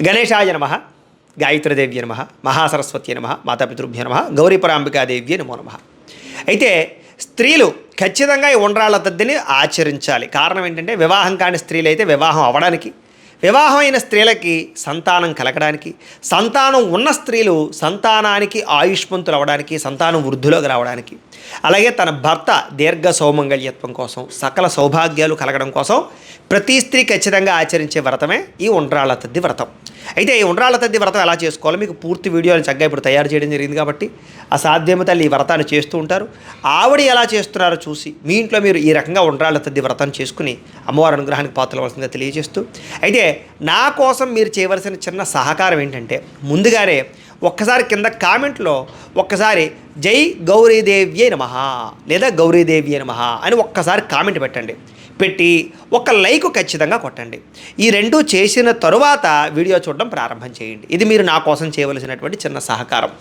గణేశాయ నమః, గాయత్రీదేవ్య నమః, మహాసరస్వతి నమః, మాతాపితృభ్యో నమః, గౌరీపరాంబికాదేవ్య నమో నమః. అయితే స్త్రీలు ఖచ్చితంగా ఈ ఉండ్రాళ్ళ తద్దిని ఆచరించాలి. కారణం ఏంటంటే వివాహం కాని స్త్రీలు అయితే వివాహం అవ్వడానికి, వివాహం అయిన స్త్రీలకి సంతానం కలగడానికి, సంతానం ఉన్న స్త్రీలు సంతానానికి ఆయుష్మంతులు అవ్వడానికి, సంతానం వృద్ధిలోకి రావడానికి, అలాగే తన భర్త దీర్ఘ సౌమంగళ్యత్వం కోసం, సకల సౌభాగ్యాలు కలగడం కోసం ప్రతి స్త్రీ ఖచ్చితంగా ఆచరించే వ్రతమే ఈ ఉండ్రాళ్ళ తద్ది వ్రతం. అయితే ఈ ఉండ్రాళ్ళ తద్ది వ్రతం ఎలా చేసుకోవాలో మీకు పూర్తి వీడియోని చక్కగా ఇప్పుడు తయారు చేయడం జరిగింది. కాబట్టి ఆ సాధ్యమ తల్లి ఈ వ్రతాన్ని చేస్తూ ఉంటారు. ఆవిడ ఎలా చేస్తున్నారో చూసి మీ ఇంట్లో మీరు ఈ రకంగా ఉండ్రాళ్ళ తద్ది వ్రతం చేసుకుని అమ్మవారి అనుగ్రహానికి పాత్రవలసిందిగా తెలియజేస్తూ, అయితే నా కోసం మీరు చేయవలసిన చిన్న సహకారం ఏంటంటే, ముందుగానే ఒక్కసారి కింద కామెంట్లో ఒక్కసారి జై గౌరీదేవ్యే నమః లేదా గౌరీదేవ్యే నమః అని ఒక్కసారి కామెంట్ పెట్టండి. పెట్టి ఒక లైక్ ఖచ్చితంగా కొట్టండి. ఈ రెండు చేసిన తరువాత వీడియో చూడడం ప్రారంభం చేయండి. ఇది మీరు నా కోసం చేయవలసినటువంటి చిన్న సహకారం.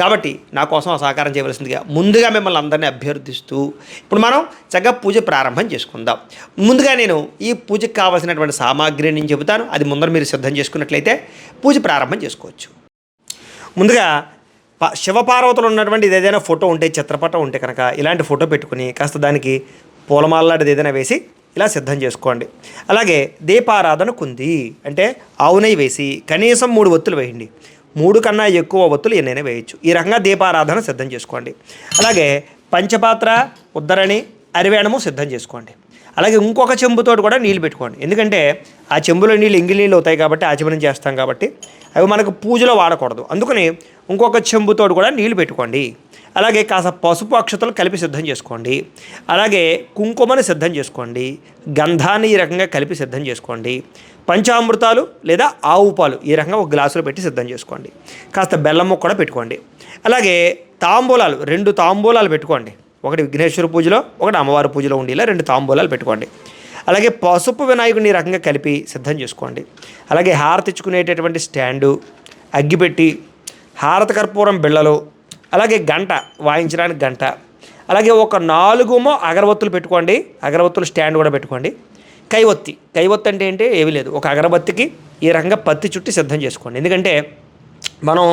కాబట్టి నా కోసం ఆ సహకారం చేయవలసిందిగా ముందుగా మిమ్మల్ని అందరినీ అభ్యర్థిస్తూ ఇప్పుడు మనం చక్కగా పూజ ప్రారంభం చేసుకుందాం. ముందుగా నేను ఈ పూజకు కావాల్సినటువంటి సామాగ్రి నేను చెబుతాను. అది ముందర మీరు సిద్ధం చేసుకున్నట్లయితే పూజ ప్రారంభం చేసుకోవచ్చు. ముందుగా శివపార్వతులు ఉన్నటువంటి ఏదైనా ఫోటో ఉంటే, చిత్రపటం ఉంటే కనుక ఇలాంటి ఫోటో పెట్టుకుని కాస్త దానికి పూలమాలలాంటిది ఏదైనా వేసి ఇలా సిద్ధం చేసుకోండి. అలాగే దీపారాధన కుంది అంటే ఆవు నెయ్యి వేసి కనీసం 3 ఒత్తులు వేయండి. 3 కన్నా ఎక్కువ ఒత్తులు ఎన్నైనా వేయచ్చు. ఈ రకంగా దీపారాధన సిద్ధం చేసుకోండి. అలాగే పంచపాత్ర, ఉద్దరణి, అరివేణము సిద్ధం చేసుకోండి. అలాగే ఇంకొక చెంబుతోటి కూడా నీళ్ళు పెట్టుకోండి. ఎందుకంటే ఆ చెంబులో నీళ్ళు ఎంగిలి నీళ్ళు అవుతాయి కాబట్టి ఆచమనం చేస్తాం కాబట్టి అవి మనకు పూజలో వాడకూడదు. అందుకని ఇంకొక చెంబుతోటి కూడా నీళ్ళు పెట్టుకోండి. అలాగే కాస్త పసుపు అక్షతలు కలిపి సిద్ధం చేసుకోండి. అలాగే కుంకుమని సిద్ధం చేసుకోండి. గంధాన్ని ఈ రకంగా కలిపి సిద్ధం చేసుకోండి. పంచామృతాలు లేదా ఆవు పాలు ఈ రకంగా ఒక గ్లాసులో పెట్టి సిద్ధం చేసుకోండి. కాస్త బెల్లం ముక్క కూడా పెట్టుకోండి. అలాగే తాంబూలాలు 2 తాంబూలాలు పెట్టుకోండి. ఒకటి విఘ్నేశ్వర పూజలో, ఒకటి అమ్మవారి పూజలో ఉండేలా 2 తాంబూలాలు పెట్టుకోండి. అలాగే పసుపు వినాయకుడిని ఈ రకంగా కలిపి సిద్ధం చేసుకోండి. అలాగే హారతి ఇచ్చుకునేటటువంటి స్టాండు, అగ్గిపెట్టి, హారత కర్పూరం బిళ్ళలు, అలాగే గంట వాయించడానికి గంట, అలాగే ఒక 4 అగరబత్తులు పెట్టుకోండి. అగరబత్తులు స్టాండ్ కూడా పెట్టుకోండి. కైవత్తి అంటే ఏంటి, ఏమీ లేదు, ఒక అగరబత్తికి ఈ రకంగా పత్తి చుట్టి సిద్ధం చేసుకోండి. ఎందుకంటే మనం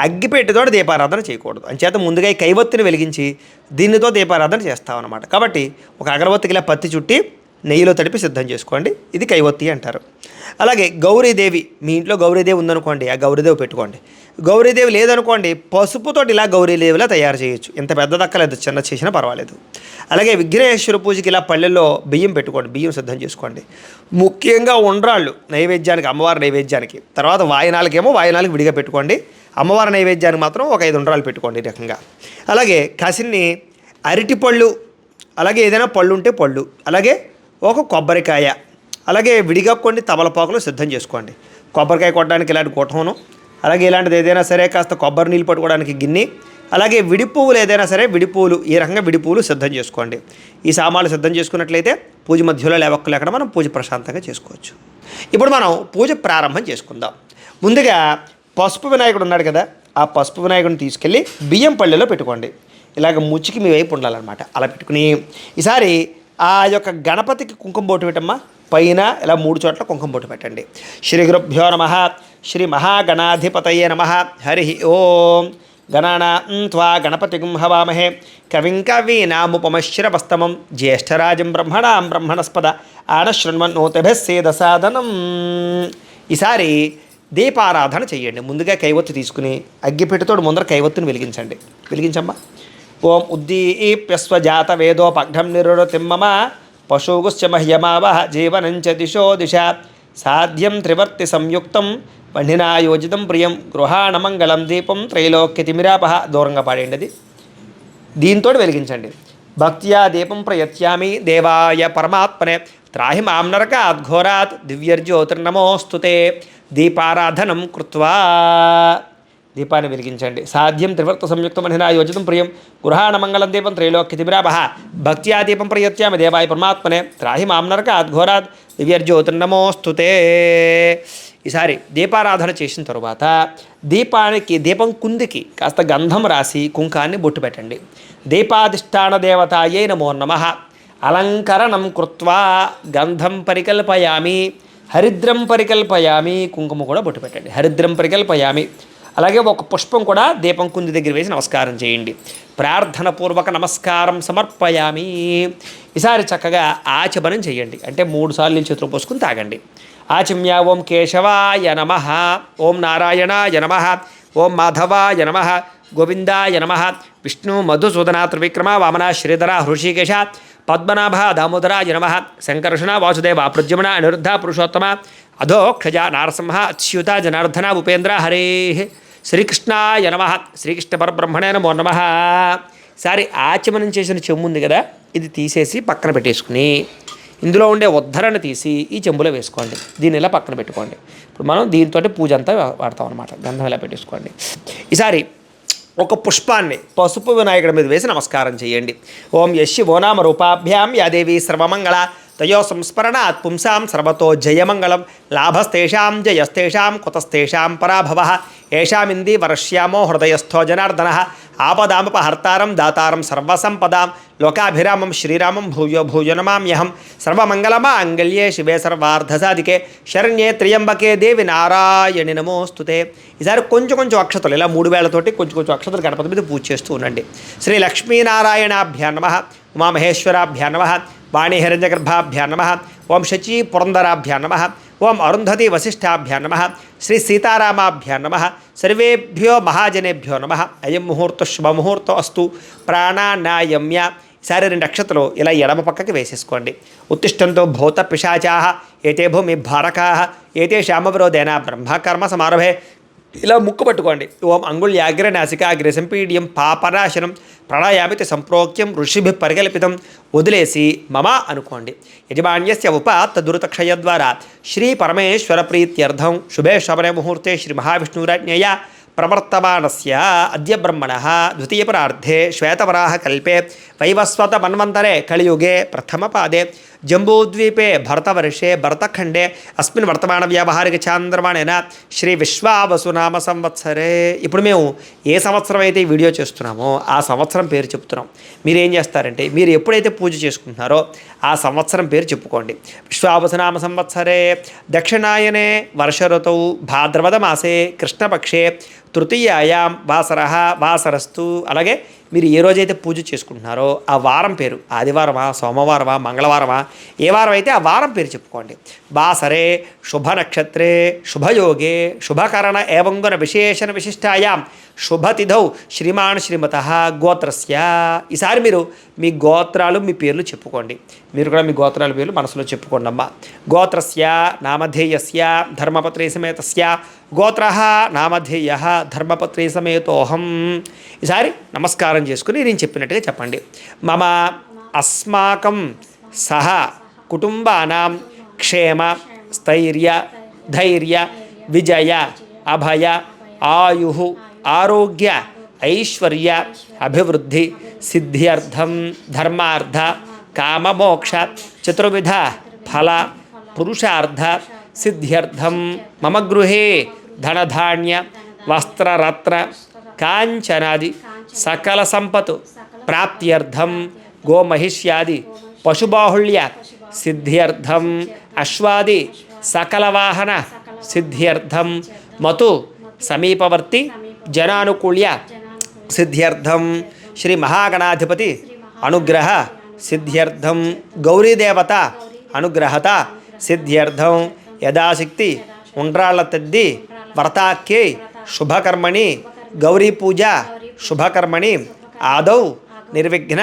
అగ్గిపెట్టితో దీపారాధన చేయకూడదు. అంచేత ముందుగా ఈ కైవత్తిని వెలిగించి దీనితో దీపారాధన చేస్తామన్నమాట. కాబట్టి ఒక అగరబత్తికి ఇలా పత్తి చుట్టి నెయ్యిలో తడిపి సిద్ధం చేసుకోండి. ఇది కైవత్తి అంటారు. అలాగే గౌరీదేవి, మీ ఇంట్లో గౌరీదేవి ఉందనుకోండి, ఆ గౌరీదేవి పెట్టుకోండి. గౌరీదేవి లేదనుకోండి, పసుపుతోటి ఇలా గౌరీదేవిలా తయారు చేయొచ్చు. ఇంత పెద్ద దక్కలేదు, చిన్న చేసినా పర్వాలేదు. అలాగే విఘ్నేశ్వర పూజకి ఇలా పల్లెల్లో బియ్యం పెట్టుకోండి, బియ్యం సిద్ధం చేసుకోండి. ముఖ్యంగా ఉండ్రాళ్ళు నైవేద్యానికి, అమ్మవారి నైవేద్యానికి, తర్వాత వాయనాలకి విడిగా పెట్టుకోండి. అమ్మవారి నైవేద్యానికి మాత్రం ఒక 5 ఉండ్రాళ్ళు పెట్టుకోండి ఈ రకంగా. అలాగే కాసిన్ని అరటిపళ్ళు, అలాగే ఏదైనా పళ్ళు ఉంటే పళ్ళు, అలాగే ఒక కొబ్బరికాయ, అలాగే విడిగా కొన్ని తమలపాకులు సిద్ధం చేసుకోండి. కొబ్బరికాయ కొట్టడానికి ఇలాంటి గొట్టమును, అలాగే ఇలాంటిది ఏదైనా సరే కాస్త కొబ్బరి నీళ్ళు పట్టుకోవడానికి గిన్నె, అలాగే విడి పువ్వులు ఏదైనా సరే విడి పువ్వులు, ఈ రకంగా విడి పువ్వులు సిద్ధం చేసుకోండి. ఈ సామాన్లు సిద్ధం చేసుకున్నట్లయితే పూజ మధ్యలో లేవక్కలేకుండా మనం పూజ ప్రశాంతంగా చేసుకోవచ్చు. ఇప్పుడు మనం పూజ ప్రారంభం చేసుకుందాం. ముందుగా పసుపు వినాయకుడు ఉన్నాడు కదా, ఆ పసుపు వినాయకుడిని తీసుకెళ్ళి బియ్యం పళ్ళెలో పెట్టుకోండి. ఇలాగ ముచ్చికి మీ వైపు ఉండాలన్నమాట. అలా పెట్టుకుని ఈసారి ఆ యొక్క గణపతికి కుంకుమ బొట్టు పెట్టమ్మా. పైన ఇలా 3 చోట్ల కుంకుమ బొట్టు పెట్టండి. శ్రీ గురుభ్యో నమః, శ్రీ మహాగణాధిపతయే నమః. హరి ఓం. గణానాం త్వా గణపతిం హవామహే కవిం కవీనాముపమశ్రవస్తమం జ్యేష్ఠరాజం బ్రహ్మణాం బ్రహ్మణస్పద ఆనశృణ్వన్నోతిభిः సేదసాదనం. ఈసారి దీపారాధన చెయ్యండి. ముందుగా కైవత్తు తీసుకుని అగ్గిపెట్టుతోడు ముందర కైవత్తుని వెలిగించమ్మా. ఓం ఉద్దీప్యస్వజాత వేదోపఘ్నం నిరుతిమ్మమ పశుగుశ్చ మహ్యమావహ జీవనంచ దిశో దిశ సాధ్యం త్రివర్తి సంయుక్తం వండినాయోజితం ప్రియం గృహాణమంగళం దీపం త్రైలోక్యతిమిరాపహ. దూరంగా పాడేయండి. అది దీంతో వెలిగించండి. భక్త్యా దీపం ప్రయత్యామి దేవాయ పరమాత్మనే త్రాహి మాం నరకాత్ ఘోరాత్ దివ్యర్జ్యోతిర్నమోస్తుతే. దీపారాధనం కృత్వా దీపాన్ని వెలిగించండి. సాధ్యం త్రివర్త సంయుక్తం అనినా యోజితం ప్రియం గృహాణమంగళం దీపం త్రైలోక్యతిమిరాపహ. భక్త్యా దీపం ప్రయత్యామి దేవాయ పరమాత్మనే త్రాహి మాం నరకాత్ ఘోరాత్ దివ్యర్జ్యోతిర్నమోస్తుతే. ఈసారి దీపారాధన చేసిన తరువాత దీపం కుందికి కాస్త గంధం రాసి కుంకాన్ని బొట్టు పెట్టండి. దీపాధిష్టాన దేవతాయే నమో నమః. అలంకరణం కృత్వా గంధం పరికల్పయామి. హరిద్రం పరికల్పయామి, కుంకుమ కూడా బొట్టు పెట్టండి. హరిద్రం పరికల్పయామి. అలాగే ఒక పుష్పం కూడా దీపం కుంది దగ్గర వేసి నమస్కారం చేయండి. ప్రార్థన పూర్వక నమస్కారం సమర్పయామి. ఈసారి చక్కగా ఆచమనం చేయండి. అంటే 3 సార్లు నీళ్ళు చేతులు పోసుకుని తాగండి. ఆచమ్య ఓం కేశవాయ నమః, ఓం నారాయణాయ నమః, ఓం మాధవాయ నమః, గోవిందాయ నమః, విష్ణు మధుసూదన త్రివిక్రమ వామన శ్రీధర హృషికేశ పద్మనాభ దామోదరాయ నమః, సంకర్షణ వాసుదేవ ప్రద్యుమ్న అనిరుద్ధ పురుషోత్తమ అధోక్షజ నారసింహ అచ్యుత జనార్దన ఉపేంద్ర హరే శ్రీకృష్ణాయ నమః, శ్రీకృష్ణ పరబ్రహ్మణే నమో నమః. సారి ఆచమనం చేసిన చెంబు ఉంది కదా, ఇది తీసేసి పక్కన పెట్టేసుకుని ఇందులో ఉండే ఉద్ధరణ తీసి ఈ చెంబులో వేసుకోండి. దీన్ని ఇలా పక్కన పెట్టుకోండి. ఇప్పుడు మనం దీంతో పూజ అంతా వాడతాం అనమాట. గంధం ఇలా పెట్టేసుకోండి. ఈసారి ఒక పుష్పాన్ని పసుపు వినాయకుడి మీద వేసి నమస్కారం చేయండి. ఓం యశివో నామ రూపాభ్యాం యాదేవి సర్వమంగళ తయో సంస్మరణాత్ పుంసాం సర్వతో జయమంగళం లాభస్తేషాం జయస్తేషాం కుతస్తేషాం పరాభవః ఏషామింది వరశ్యామో హృదయస్థో జనార్దనః ఆపదామపహర్తారం దాతారం సర్వసంపదాం లోకాభిరామం శ్రీరామం భూయో భూయో నమామ్యహం సర్వమంగళమాంగళ్యే శివే సర్వార్ధసాధికే శరణ్యే త్ర్యంబకే దేవి నారాయణి నమోస్తుతే. ఈసారి కొంచెం అక్షతలు ఇలా 3 వేలతోటి కొంచెం అక్షతలు గణపతి మీద పూజ చేస్తూ ఉండండి. శ్రీ లక్ష్మీనారాయణాభ్యా నమః, ఉమామహేశ్వరాభ్యా నమః, వాణి హిరణ్యగర్భాభ్యా నమః, ఓం శచీ పురంధరాభ్యా నమః, ఓం అరుంధతి వశిష్ఠాభ్యా నమః, శ్రీ సీతారామాభ్యా నమః, సర్వేభ్యో మహాజనేభ్యో నమః. అయం ముహూర్త శుభముహూర్త అస్తు ప్రాణానాయమ్య. ఈసారి 2 అక్షతలు ఇలా ఎడమ పక్కకి వేసేసుకోండి. ఉత్తిష్టంతో భూత పిశాచాః ఏతే భూమి భారకాః ఏతే శామవిరోధేన బ్రహ్మకర్మ సమారభే. ఇలా ముక్కు పట్టుకోండి. ఓం అంగుళ్యాగ్ర నాసికాగ్ర సంపీడ్యం పాపనాశనం ప్రణాయామితి సంప్రోక్యం ఋషిభి పరికల్పితం. వదిలేసి మమ అనుకోండి. యజమాన్యస్య ఉపాత్త దురితక్షయ ద్వారా శ్రీ పరమేశ్వర ప్రీత్యర్థం శుభే శోభనే ముహూర్తే శ్రీ మహావిష్ణురాజ్ఞయ ప్రవర్తమానస్య అద్య బ్రహ్మణః ద్వితీయపరార్ధే శ్వేతవరాహ కల్పే వైవస్వత మన్వంతరే కలియుగే ప్రథమపాదే జంబూద్వీపే భరతవర్షే భరతఖండే అస్మిన్ వర్తమాన వ్యావహారిక చాంద్రమాణేన శ్రీ విశ్వావసునామ సంవత్సరే. ఇప్పుడు మేము ఏ సంవత్సరం అయితే ఈ వీడియో చేస్తున్నామో ఆ సంవత్సరం పేరు చెప్తున్నాం. మీరు ఏం చేస్తారంటే మీరు ఎప్పుడైతే పూజ చేసుకుంటున్నారో ఆ సంవత్సరం పేరు చెప్పుకోండి. విశ్వావసునామ సంవత్సరే దక్షిణాయనే వర్ష ఋతువు భాద్రపద మాసే కృష్ణపక్షే తృతీయాయాం వాసరస్తు. అలాగే మీరు ఏ రోజైతే పూజ చేసుకుంటున్నారో ఆ వారం పేరు ఆదివారమా సోమవారమా మంగళవారమా ఏ వారం అయితే ఆ వారం పేరు చెప్పుకోండి. వాసరే శుభ నక్షత్రే శుభయోగే శుభకరణ ఏవంగున విశేషణ విశిష్టాయాం శుభతిథౌ శ్రీమాన్ శ్రీమతః గోత్రస్య. ఈసారి మీరు మీ గోత్రాలు మీ పేర్లు చెప్పుకోండి. మీరు కూడా మీ గోత్రాల పేర్లు మనసులో చెప్పుకోండి అమ్మా. గోత్రస్య నామధేయస్య ధర్మపత్రే సమేతస్య గోత్రః నామధేయః ధర్మపత్రే సమేతోహం. ఈసారి నమస్కారం చేసుకుని నేను చెప్పినట్టుగా చెప్పండి. మమ అస్మాకం సహ కుటుంబానాం క్షేమ స్థైర్య ధైర్య విజయ అభయ ఆయు ఆరోగ్య ఐశ్వర్య అభివృద్ధి సిద్ధ్యర్థం ధర్మార్థ కామమోక్ష చతుర్విధ ఫల పురుషార్థ సిద్ధ్యర్థం మమ గృహే ధనధాన్య వస్త్రరత్న కాంచనాది సకల సంపత్ ప్రాప్త్యర్థం గోమహిష్యాది పశుబాహుళ్య సిద్ధ్యర్థం అశ్వాది సకల వాహన సిద్ధ్యర్థం మతు సమీపవర్తి జనానుకూల్య సిద్ధ్యర్థం శ్రీ మహాగణాధిపతి అనుగ్రహ సిద్ధ్యర్థం గౌరీదేవత అనుగ్రహత సిద్ధ్యర్థం యథాశక్తి ఉండ్రాళ్ళ తద్ది వ్రతాఖ్యే శుభకర్మణి గౌరీ పూజ శుభకర్మణి ఆదౌ నిర్విఘ్న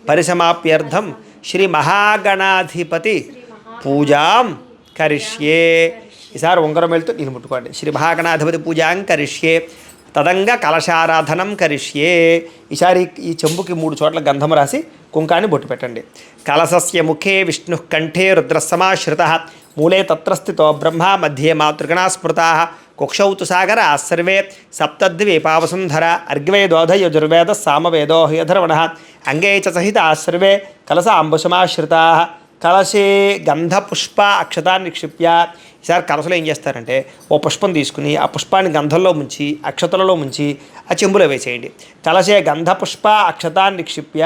పరిసమాప్యర్థం శ్రీ మహాగణాధిపతి పూజాం కరిష్యే. ఈసారి ఉంగరం వెళ్తూ నీళ్ళు ముట్టుకోండి. శ్రీ మహాగణాధిపతి పూజాం కరిష్యే తదంగా కలశారాధనం కరిష్యే. ఈసారి ఈ చెంబుకి 3 చోట్ల గంధం రాసి కుంకాన్ని బొట్టు పెట్టండి. కలశస్య ముఖే విష్ణు కంఠే రుద్రసమాశ్రితః మూలే తత్ర స్థితో బ్రహ్మ మధ్యే మాతృగణా స్మృతాః కుక్షౌ తు సాగర సర్వే సప్తద్వీపావసుంధర అర్గ్వేదోధ యజుర్వేద సామవేదో హ్యధర్వణః అంగే చ సహితా సర్వే కలశ అంబుసమాశ్రితాః. కలశే గంధ పుష్ప అక్షతాన్ని నిక్షిప్య. ఈసారి కలశలో ఏం చేస్తారంటే ఓ పుష్పం తీసుకుని ఆ పుష్పాన్ని గంధంలో ముంచి అక్షతలలో ముంచి ఆ చెంబులో వేసేయండి. కలశే గంధ పుష్ప అక్షతాన్ని నిక్షిప్య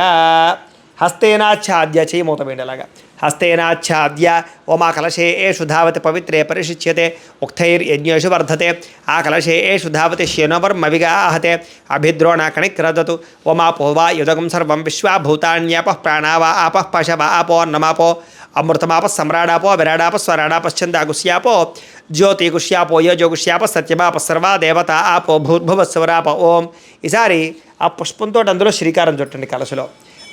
హస్తేనాఛాద్య చేయి మూత వేయండి. అలాగా హస్తేనాచ్ఛాద్య ఓమా కలశే ఏషు ధావతి పవిత్రే పరిశిచ్యతే ఉక్తైర్యజ్ఞేషు వర్ధతే ఆ కలశే ఏషు ధావతి శేనోవర్మవిగాహతే అభిద్రోణ కణిక్రదతు ఓమా పోవా యుదగం సర్వం విశ్వాభూతాన్యాపః ప్రాణావా ఆపః పశవ ఆపోన్నమాపో అమృతమాప సమ్రాడాపో విరాడాప స్వరాడాపశ్చందాగుష్యాపో జ్యోతిగుష్యాపో యోజోగుష్యాప సత్యమాప సర్వా దేవత ఆపో భూర్భువస్వరాప ఓం. ఈసారి ఆ పుష్పంతో అందులో శ్రీకారం చుట్టండి కలశలో.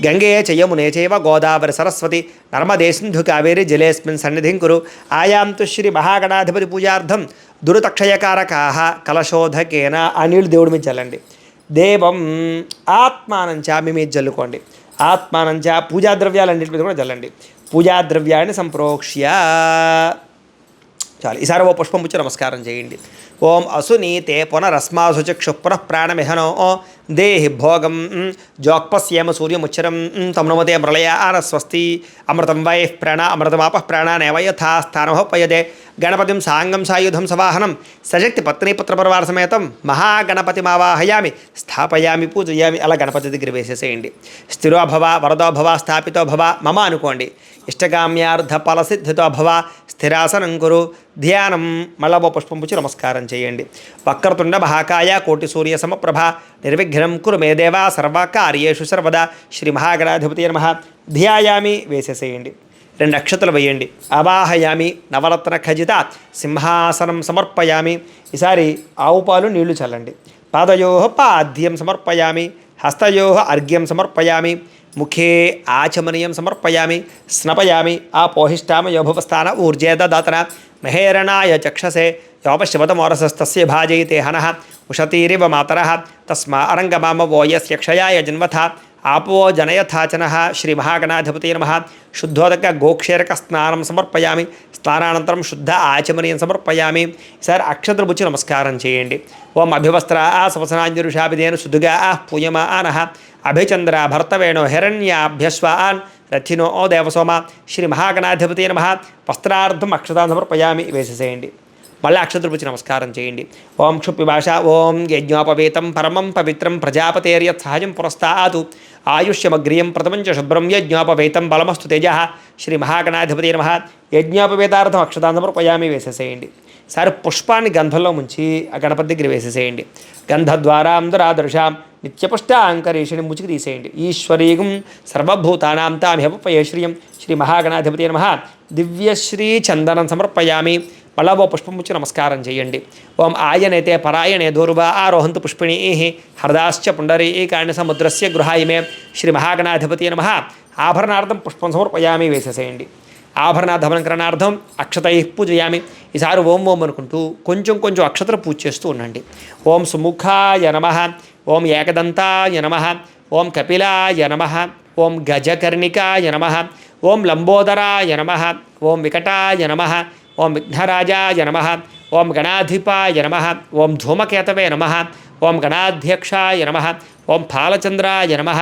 గంగే చయమునే చైవ గోదావరి సరస్వతి నర్మదే సింధు కావేరి జలేస్మిన్ సన్నిధిం కురు ఆయాంతు శ్రీ మహాగణాధిపతి పూజార్థం దురితక్షయకారకాః కలశోధకేన. ఆ నీళ్లు దేవుడి మీద చల్లండి. దేవం ఆత్మానంచ మీ మీద జల్లుకోండి. ఆత్మానంచ పూజా ద్రవ్యాలన్నింటి మీద కూడా చల్లండి. పూజా ద్రవ్యాన్ని సంప్రోక్ష్య చాలు. ఈసారి ఓ పుష్పం పుచ్చి నమస్కారం చేయండి. ఓం అసునీతే పునరస్మాసు చక్షు పునః ప్రాణమిహనో దేహి భోగం జోక్పశ్యేమ సూర్యముచ్చరం తమ్నమతే మృళయ ఆనస్వస్తి అమృతం వై ప్రాణ అమృతమాప ప్రాణానేవ యథా స్థానోపయదే గణపతిం సాంగం సాయుధం సవాహనం సశక్తి పత్నీపుత్రపరివార సమేతం మహాగణపతిమావాహయామి స్థాపయామి పూజయామి. అలా గణపతి దగ్గర వేసేసేయండి. స్థిరో భవ వరదో భవ స్థాపితో భవ మమ అనుకోండి. ఇష్టకామ్యార్థ ఫలసిద్ధితో భవ స్థిరాసనం కురు. ధ్యానం మళ్ళా పుష్పం పుచ్చి నమస్కారం చేయండి. వక్రతుండ మహాకాయ కోటి సూర్య సమప్రభ నిర్విఘ్నం కురు మే దేవా సర్వకార్యేషు సర్వదా శ్రీ మహాగణాధిపతి నమః. ధ్యాయామి వేసేసేయండి. 2 అక్షతలు వేయండి. అవాహయామి నవరత్న ఖజిత సింహాసనం సమర్పయామి. ఈసారి ఆవు పాలు నీళ్లు చల్లండి. పాదయో పాద్యం సమర్పయామి. హస్తయో అర్ఘ్యం సమర్పయామి. ముఖే ఆచమనీయం సమర్పయామి. స్నపయామి ఆపోహిష్టామయోభువస్థాన ఊర్జేదాతన మహేరణాయ చక్షసే యోపశివతమోరసస్తస్య భాజయితే హనః ఉషతీరివ మాతరః తస్మా అరంగమామ వోయస్య క్షయాయ జన్మథ ఆపో జనయథాచనః శ్రీ మహాగణాధిపతే నమః. శుద్ధోదక గోక్షేరక స్నానం సమర్పయామి. స్నానానంతరం శుద్ధ ఆచమనీయం సమర్పయామి. ఈసారి అక్షతలు పుచ్చి నమస్కారం చేయండి. ఓం అభివస్త్ర ఆ సవసనాంజరుషాభిదేన సుదుగా ఆ పూయమా ఆనః అభిచంద్ర భర్తవేణో హిరణ్యాభ్యస్వాన్ రథినో ఓ దేవసోమ శ్రీ మహాగణాధిపతే నమః. వస్త్రార్థం అక్షతాన్ని సమర్పయామి వేసేసేయండి. మళ్ళీ అక్షతలు పుచ్చి నమస్కారం చేయండి. ఓం క్షుప్పిభాష ఓం యజ్ఞోపవేతం పరమం పవిత్రం ప్రజాపతేర్యత్ సహజం పురస్తాతు ఆయుష్యమగ్రియం ప్రథమంచ శుభ్రం యజ్ఞోపవేతం బలమస్తు తేజ శ్రీ మహాగణాధిపతే నమః. యజ్ఞోపవేతార్థం అక్షతాన్ని సమర్పయామి వేసేసేయండి. సరే పుష్పాన్ని గంధంలో ముంచి ఆ గణపతి దగ్గర వేసేసేయండి. గంధద్వారాం దురాదర్శాం నిత్యపుష్టాంకరేషిని ముచ్చికి తీసేయండి. ఈశ్వరీయం సర్వభూతానాం తామిహపయశ్రియం శ్రీ మహాగణాధిపతే నమః. దివ్యశ్రీ చందనం సమర్పయామి. మళ్ళా ఓ పుష్పం ముచ్చి నమస్కారం చేయండి. ఓం ఆయనైతే పరాయణే దూర్వా ఆరోహంతు పుష్పిణీ హరదాశ్చ పుండరీకాణి సముద్రస్య గృహాయిమే శ్రీ మహాగణాధిపతే నమః. ఆభరణార్థం పుష్పం సమర్పయామి వేసేసేయండి. ఆభరణాధమనకరణార్థం అక్షతై పూజయామి. ఈసారి ఓం ఓం అనుకుంటూ కొంచెం కొంచెం అక్షతలు పూజ చేస్తూ ఉండండి. ఓం సుముఖాయ నమః. ఓం ఏకదంతాయ నమః. ఓం కపిలాయ నమః. ఓం గజకర్ణికాయ నమః. ఓం లంబోదరాయ నమః. ఓం వికటాయ నమః. ఓం విఘ్నరాజాయ నమః. ఓం గణాధిపాయ నమః. ఓం ధూమకేతవే నమః. ఓం గణాధ్యక్షాయ నమః. ఓం ఫాలచంద్రాయ నమః.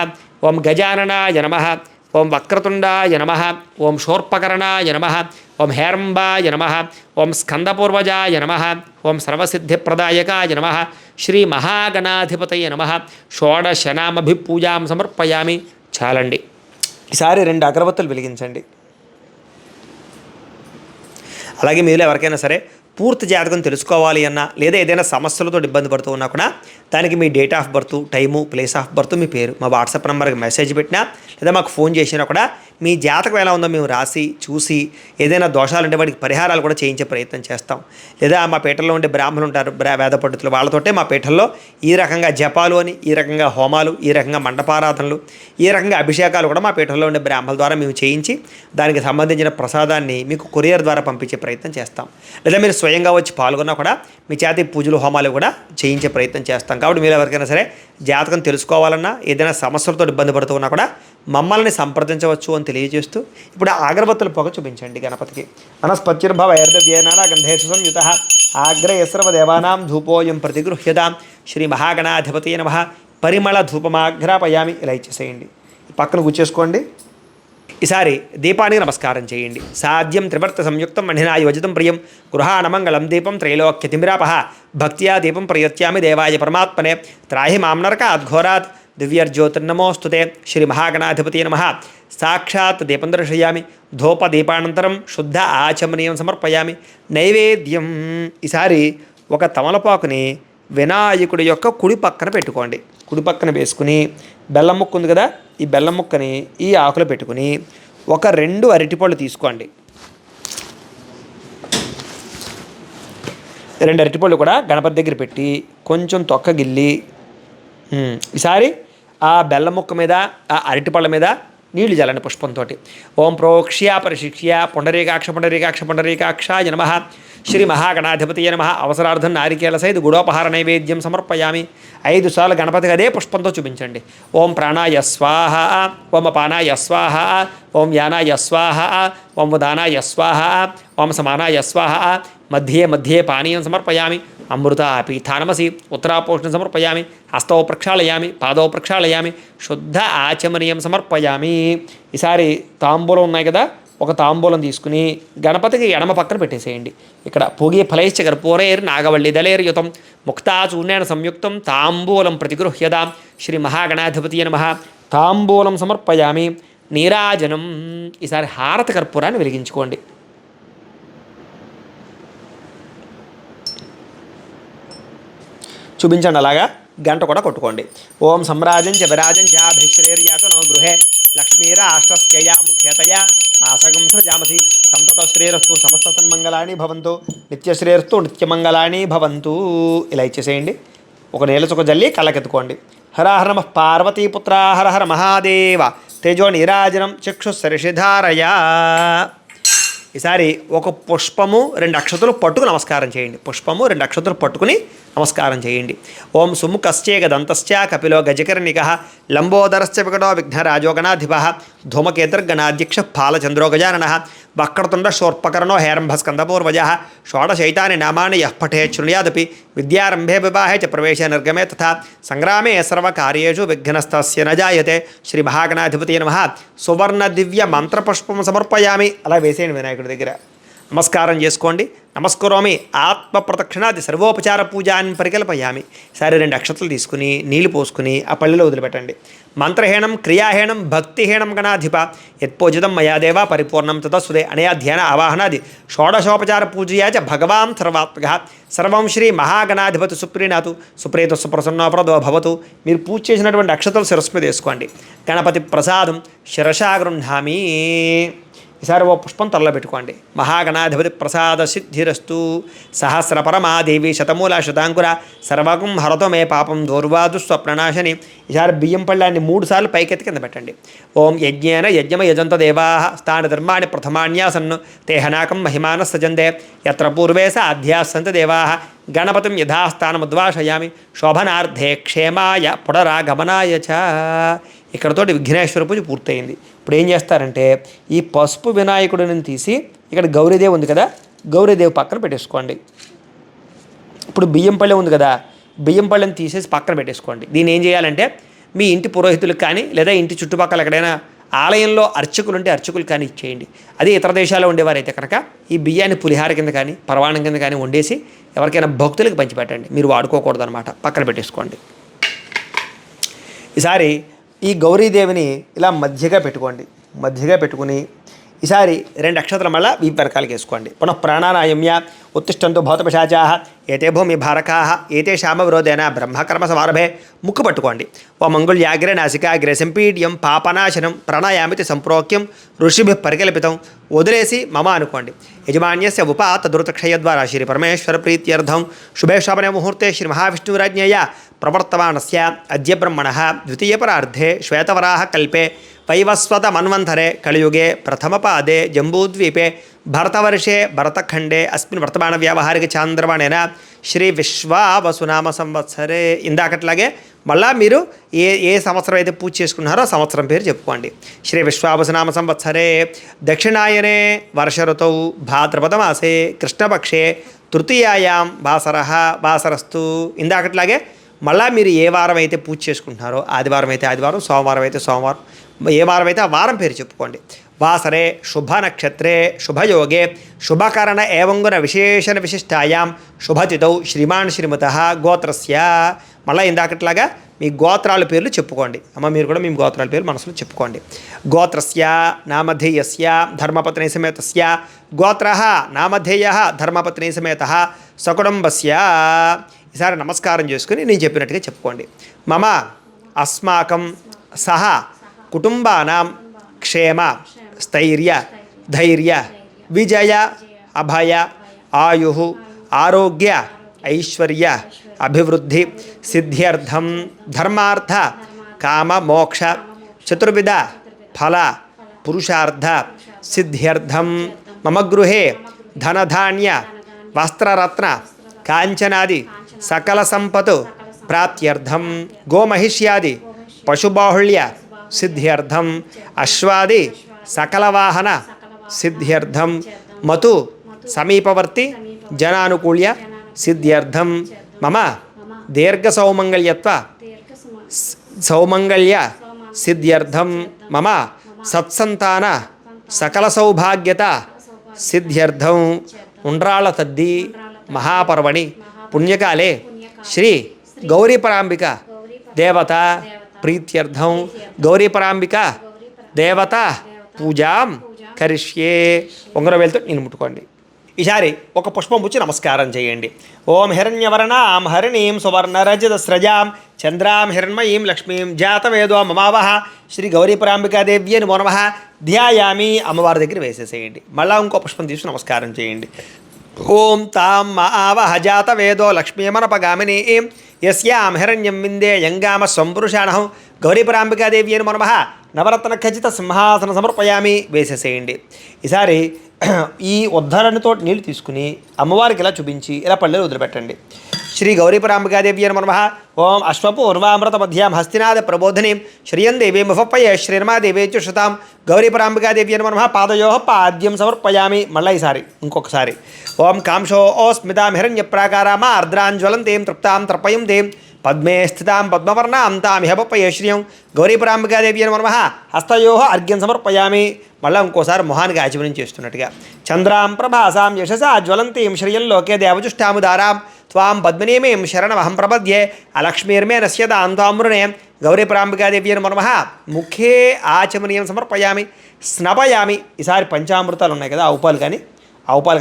ఓం గజాననాయ నమః. ఓం వక్రతుండాయ నమః. ఓం శూర్పకర్ణాయ నమః. ఓం హేరంబాయ నమః. ఓం స్కందపూర్వజాయ నమః. ఓం సర్వసిద్ధిప్రదాయకాయ నమః. శ్రీ మహాగణాధిపతయ నమః. షోడశనామభిపూజాం సమర్పయామి. చాలండి. ఈసారి 2 అగరబత్తులు వెలిగించండి. అలాగే మీలో ఎవరికైనా సరే పూర్తి జాతకం తెలుసుకోవాలి అన్నా లేదా ఏదైనా సమస్యలతో ఇబ్బంది పడుతూ ఉన్నా కూడా దానికి మీ date of birth, time, place of birth, మీ పేరు మా వాట్సాప్ నెంబర్కి మెసేజ్ పెట్టినా లేదా మాకు ఫోన్ చేసినా కూడా మీ జాతకం ఎలా ఉందో మేము రాసి చూసి ఏదైనా దోషాలు ఉంటే వాటికి పరిహారాలు కూడా చేయించే ప్రయత్నం చేస్తాం. లేదా మా పీఠల్లో ఉండే బ్రాహ్మణులు ఉంటారు, వేద పండితులు, వాళ్ళతోటే మా పీఠల్లో ఈ రకంగా జపాలు అని, ఈ రకంగా హోమాలు, ఈ రకంగా మండపారాధనలు, ఈ రకంగా అభిషేకాలు కూడా మా పీఠంలో ఉండే బ్రాహ్మణుల ద్వారా మేము చేయించి దానికి సంబంధించిన ప్రసాదాన్ని మీకు కొరియర్ ద్వారా పంపించే ప్రయత్నం చేస్తాం. లేదా మీరు స్వయంగా వచ్చి పాల్గొన్నా కూడా మీ చేతి పూజలు, హోమాలు కూడా చేయించే ప్రయత్నం చేస్తాం. కాబట్టి మీరు ఎవరికైనా సరే జాతకం తెలుసుకోవాలన్నా ఏదైనా సమస్యలతో ఇబ్బంది పడుతూ ఉన్నా కూడా మమ్మల్ని సంప్రదించవచ్చు అని తెలియజేస్తూ ఇప్పుడు అగరబత్తుల పొగ చూపించండి గణపతికి. వనస్పత్యుర్భవ ఐర్దవ్యేనానా గంధేషు సంయుతః ఆగ్రయ సర్వదేవానాం ధూపోయం ప్రతిగృహ్యతాం శ్రీ మహాగణాధిపతయ నమః. పరిమళ ధూపమాఘ్రాపయామి. ఇలా ఇచ్చేసేయండి. పక్కన కూర్చేసుకోండి. ఈసారి దీపానికి నమస్కారం చేయండి. సాధ్యం త్రివర్త సంయుక్తం మణినాయ వజితం ప్రియం గృహాణమంగళం దీపం త్రైలోక్య తిమిరాపహ భక్త్యా దీపం ప్రయత్యామి దేవాయ పరమాత్మనే త్రాహి మాం నరకాద్ ఘోరాత్ దివ్యర్జ్యోతిర్నమోస్తుతే శ్రీ మహాగణాధిపతి నమః. సాక్షాత్ దీపం దర్శయామి. ధూపదీపానంతరం శుద్ధ ఆచమనీయం సమర్పయామి. నైవేద్యం. ఈసారి ఒక తమలపాకుని వినాయకుడి యొక్క కుడి పక్కన పెట్టుకోండి. కుడి పక్కన వేసుకుని బెల్లం ముక్క ఉంది కదా, ఈ బెల్లం ముక్కని ఈ ఆకులో పెట్టుకుని ఒక 2 అరటిపళ్ళు తీసుకోండి. 2 అరటిపళ్ళు కూడా గణపతి దగ్గర పెట్టి కొంచెం తొక్క గిల్లి ఈసారి ఆ బెల్లం ముక్క మీద ఆ అరటిపళ్ళ మీద నీళ్లు జల్లండి పుష్పంతో. ఓం ప్రోక్ష్య పరిశిక్ష్య పుండరీకాక్ష పుండరీకాక్ష పుండరీకాక్షాయ నమః. శ్రీ మహాగణాధిపతియే నమః. అవసరార్థం నారికేల సహిత గుడోపహార నైవేద్యం సమర్పయామి. 5 సార్లు గణపతికి అదే పుష్పంతో చూపించండి. ఓం ప్రాణాయ స్వాహ, ఓం అపానాయ స్వాహ, ఓం యానాయ స్వాహ, ఓం ఉదానాయ స్వాహ, ఓం సమానాయ స్వాహ. మధ్యే మధ్యే పానీయం సమర్పయామి. అమృత పీఠానమసి ఉత్తరాపోషణం సమర్పయామి. హస్తౌ ప్రక్షాళయామి, పాదౌ ప్రక్షాళయామి, శుద్ధ ఆచమనీయం సమర్పయామి. ఈసారి తాంబూలం ఉన్నాయి కదా, ఒక తాంబూలం తీసుకుని గణపతికి ఎడమ పక్కన పెట్టేసేయండి. ఇక్కడ పూగే ఫలైశ్చ కర్పూరైర్ నాగవల్లి దళైర్యుతం ముక్తా చూర్ణేన సంయుక్తం తాంబూలం ప్రతిగృహ్యదాం. శ్రీ మహాగణాధిపతియే నమః. తాంబూలం సమర్పయామి. నీరాజనం. ఈసారి హారతి కర్పూరాన్ని వెలిగించుకోండి. చూపించండి. అలాగా గంట కూడా కొట్టుకోండి. ఓం సమ్రాజం చ విరాజం చాభిశ్రేర్యాతనో గృహే లక్ష్మీరాష్ట్రస్యయా ముఖ్యతయా మాసగం సృజామసి. సంతత శ్రేరస్తు సమస్త సన్మంగళాని భవంతు. నిత్యశ్రేరస్తు నిత్యమంగళాని భవంతు. ఇలా ఇచ్చేసేయండి. ఒక నీళ్ళ చుక్క జల్లి కళ్ళకెత్తుకోండి. హర హర నమః పార్వతీపుత్ర హర హర మహాదేవ. తేజో నీరాజనం చక్షుసరిషిధారయా. ఈసారి ఒక పుష్పము 2 అక్షతలు పట్టుకు నమస్కారం చేయండి. పుష్పము 2 అక్షతలు పట్టుకుని నమస్కారం చేయండి. ఓం సుముఖశ్చేక దంతశ్చ కపిలో గజకర్ణిక లంబోదరశ్చ వికటో విఘ్నరాజో గణాధిప ధూమకేతుర్గణాధ్యక్ష ఫాలచంద్రో గజానన వక్రతుండ శోర్పకర్ణో హేరంభస్కందపూర్వజ షోడశైతాని నామాని యః పఠే శృణుయాదపి విద్యారంభే వివాహే చ ప్రవేశే నిర్గమే తథా సంగ్రామే సర్వకార్యేషు విఘ్నస్తస్య న జాయతే. శ్రీ మహాగణాధిపతియే నమః. సువర్ణ దివ్య మంత్రపుష్పం సమర్పయామి. అలా వేసేయండి వినాయకుడి దగ్గర. నమస్కారం చేసుకోండి. నమస్కరోమి ఆత్మ ప్రదక్షిణాది సర్వోపచార పూజాన్ని పరికల్పయామి. సరే 2 అక్షతలు తీసుకుని నీళ్లు పోసుకుని ఆ పళ్ళెలో వదిలిపెట్టండి. మంత్రహీనం క్రియాహీనం భక్తిహీనం గణాధిప యత్పూజితం మయాదేవ పరిపూర్ణం తతస్సుదే. అనయా ధ్యాన ఆవాహనాది షోడశోపచార పూజయా చ భగవాన్ సర్వాత్మక సర్వం శ్రీ మహాగణాధిపతి సుప్రీణాతు సుప్రీత సుప్రసన్నోప్రదో భవతు. మీరు పూజ చేసినటువంటి అక్షతలు శిరస్సు మీద వేసుకోండి. గణపతి ప్రసాదం శిరసా గృహ్ణామి. ఈసారి ఓ పుష్పం తలలో పెట్టుకోండి. మహాగణాధిపతి ప్రసాద సిద్ధిరస్తు. సహస్రపరమాదేవి శతమూల శతాంకుర సర్వగం హరతో మే పాపం దౌర్వాదు స్వప్రణాశని. ఈసారి బియ్యం పళ్ళాన్ని 3 సార్లు పైకెత్తి కింద పెట్టండి. ఓం యజ్ఞేన యజ్ఞమ యజంత దేవా స్థాన ధర్మాణి ప్రథమాన్యాసన్ను తేహనాకం మహిమాన సజందే యత్ర పూర్వే స అధ్యాసంత దేవా గణపతిం యథాస్థానముద్వాషయామి శోభనార్థే క్షేమాయ పునరాగమనాయ చ. ఇక్కడతోటి విఘ్నేశ్వర పూజ పూర్తయింది. ఇప్పుడు ఏం చేస్తారంటే ఈ పసుపు వినాయకుడిని తీసి ఇక్కడ గౌరీదేవి ఉంది కదా, గౌరీదేవి పక్కన పెట్టేసుకోండి. ఇప్పుడు బియ్యం పళ్ళె ఉంది కదా, బియ్యం పళ్ళెని తీసేసి పక్కన పెట్టేసుకోండి. దీన్ని ఏం చేయాలంటే మీ ఇంటి పురోహితులకు కానీ లేదా ఇంటి చుట్టుపక్కల ఎక్కడైనా ఆలయంలో అర్చకులు ఉంటే అర్చకులు కానీ ఇచ్చేయండి. అదే ఇతర దేశాల్లో ఉండేవారైతే కనుక ఈ బియ్యాన్ని పులిహార కింద కానీ పరవాణం కింద కానీ వండేసి ఎవరికైనా భక్తులకు పంచిపెట్టండి. మీరు వాడుకోకూడదు అనమాట. పక్కన పెట్టేసుకోండి. ఈసారి ఈ గౌరీదేవిని ఇలా మధ్యగా పెట్టుకోండి. మధ్యగా పెట్టుకుని ఈసారి 2 అక్షతలు మళ్ళీ వీపు వెనకాలకి వేసుకోండి. పునః ప్రాణానాయమ్య ఉత్తిష్టంతో భౌతపిశాచా ఏతే భూమి భారకా ఏతే శ్యామ విరోధేన బ్రహ్మకర్మ సమారభే. ముక్కు పట్టుకోండి. ఓ మంగుళ్యాగ్రే నాసికాగ్రే సంపీడ్యం పాపనాశనం ప్రణయామితి సంప్రోక్యం ఋషిభి పరికల్పితం. వదిలేసి మమ అనుకోండి. యజమాన్యస్య ఉపాత దురతక్షయద్వారా శ్రీ పరమేశ్వర ప్రీత్యర్థం శుభే శోభనే ముహూర్తే శ్రీ మహావిష్ణురాజ్ఞేయ ప్రవర్తమానస్య అద్య బ్రహ్మణః ద్వితీయపరార్ధే శ్వేతవరాహ కల్పే వైవస్వత మన్వంతరే కలియుగే ప్రథమపాదే జంబూద్వీపే భరతవర్షే భరతఖండే అస్మిన్ వర్తమాన వ్యావహారిక చాంద్రమాణేన శ్రీ విశ్వావసునామ సంవత్సరే. ఇందాకట్లాగే మళ్ళా మీరు ఏ సంవత్సరం అయితే పూజ చేసుకున్నారో ఆ సంవత్సరం పేరు చెప్పుకోండి. శ్రీ విశ్వావసునామ సంవత్సరే దక్షిణాయనే వర్ష ఋతౌ భాద్రపదమాసే కృష్ణపక్షే తృతీయాయాం వాసరస్తు. ఇందాకట్లాగే మళ్ళీ మీరు ఏ వారం అయితే పూజ చేసుకుంటున్నారో ఆదివారం అయితే ఆదివారం, సోమవారం అయితే సోమవారం, ఏ వారం అయితే ఆ వారం పేరు చెప్పుకోండి. వాసరే శుభనక్షత్రే శుభయోగే శుభకరణ ఏవంగున విశేషణ విశిష్టాయాం శుభతిథౌ శ్రీమాన్ శ్రీమతః గోత్రస్య. మళ్ళీ ఇందాకట్లాగా మీ గోత్రాల పేర్లు చెప్పుకోండి. అమ్మ మీరు కూడా మీ గోత్రాల పేర్లు మనసులో చెప్పుకోండి. గోత్రస్య నామధేయస్య ధర్మపత్ని సమేతస్య గోత్రః నామధేయః ధర్మపత్ని సమేతః సకుటుంబస్య. ఈసారి నమస్కారం చేసుకుని నేను చెప్పినట్టుగా చెప్పుకోండి. మమ అస్మాకం సహ కుటుంబానాం క్షేమ స్థైర్య ధైర్య విజయ అభయ ఆయు ఆరోగ్య ఐశ్వర్య అభివృద్ధి సిద్ధ్యర్థం ధర్మార్థ కామ మోక్ష చతుర్విధ ఫల పురుషార్థ సిద్ధ్యర్థం మమ గృహే ధనధాన్య వస్త్రరత్న కాంచనాది సకల సంపత్ ప్రాప్త్యర్థం గోమహిష్యాది పశుబాహుళ్య సిద్ధ్యర్థం అశ్వాది సకల వాహన సిద్ధ్యర్థం మతు సమీపవర్తి జనానుకూల్య సిద్ధ్యర్థం మమ దీర్ఘ సౌమంగళ్య సిద్ధ్యర్థం మమ సత్సంతాన సకల సౌభాగ్యత సిద్ధ్యర్థం ఉండ్రాళ్ళ తద్ది మహాపర్వణి పుణ్యకాలే శ్రీ గౌరీపరాంబిక దేవత ప్రీత్యర్థం గౌరీపరాంబిక దేవత పూజాం కరిష్యే. ఉంగరం వేలుతో నేను ముట్టుకోండి. ఈసారి ఒక పుష్పం పుచ్చి నమస్కారం చేయండి. ఓం హిరణ్యవర్ణాం హరిణీం సువర్ణరజత స్రజాం చంద్రాం హిరణ్మయీం లక్ష్మీం జాతవేదో మమావహ శ్రీ గౌరీపరాంబికాదేవ్యే నమో నమః ధ్యాయామి. అమ్మవారి దగ్గర వేసేసేయండి. మళ్ళీ ఇంకో పుష్పం తీసుకుని నమస్కారం చేయండి. ఓం తాం మావహ జాతవేదో లక్ష్మీమనపగామినీం యస్యాం హిరణ్యం విందే యంగామ సంపురుషాణహం గౌరీపరాంబికాదేవ్యే నమో నమః నవరత్న ఖచ్చిత సింహాసన సమర్పయామి. వేసేసేయండి. ఈసారి ఈ ఉద్ధరణతో నీళ్ళు తీసుకుని అమ్మవారికి ఇలా చూపించి ఇలా పళ్ళెలు వదిలిపెట్టండి. శ్రీ గౌరీపరాంబికాదేవ్యే నమో నమః ఓం అశ్వపూర్వామృత మధ్యాం హస్తినాద ప్రబోధినీం శ్రియం దేవీం ముఫప్పయ శ్రీర్మాదేవీ చుషతాం గౌరీపరాంబికాదేవ్యే నమో నమః పాదయో పాద్యం సమర్పయామి. మళ్ళీ ఈసారి ఇంకొకసారి ఓం కాంక్షో ఓ స్మితాం హిరణ్య ప్రాకారామ ఆర్ద్రాంజ్వలంతీం తృప్తాం తర్పయం దేం పద్మే స్థితాం పద్మవర్ణాం తామిహ పప్పయ శ్రియం గౌరీపరాంబికాదేవ్యే నమో నమః హస్తయో అర్ఘ్యం సమర్పయామి. మళ్ళీ ఇంకోసారి మొహానికి ఆచమనం చేస్తున్నట్టుగా చంద్రాం ప్రభాసాం యశసా జ్వలంతీం శ్రియం లోకే దేవజుష్టాముదారాం త్వాం పద్మినీమీం శరణమహం ప్రపద్యే అలక్ష్మీర్మే నశ్యతాం తామృణే గౌరీపరాంబికాదేవ్యే నమో నమః ముఖే ఆచమనీయం సమర్పయామి స్నపయామి. ఈసారి పంచామృతాలు ఉన్నాయి కదా, ఆవుపాలు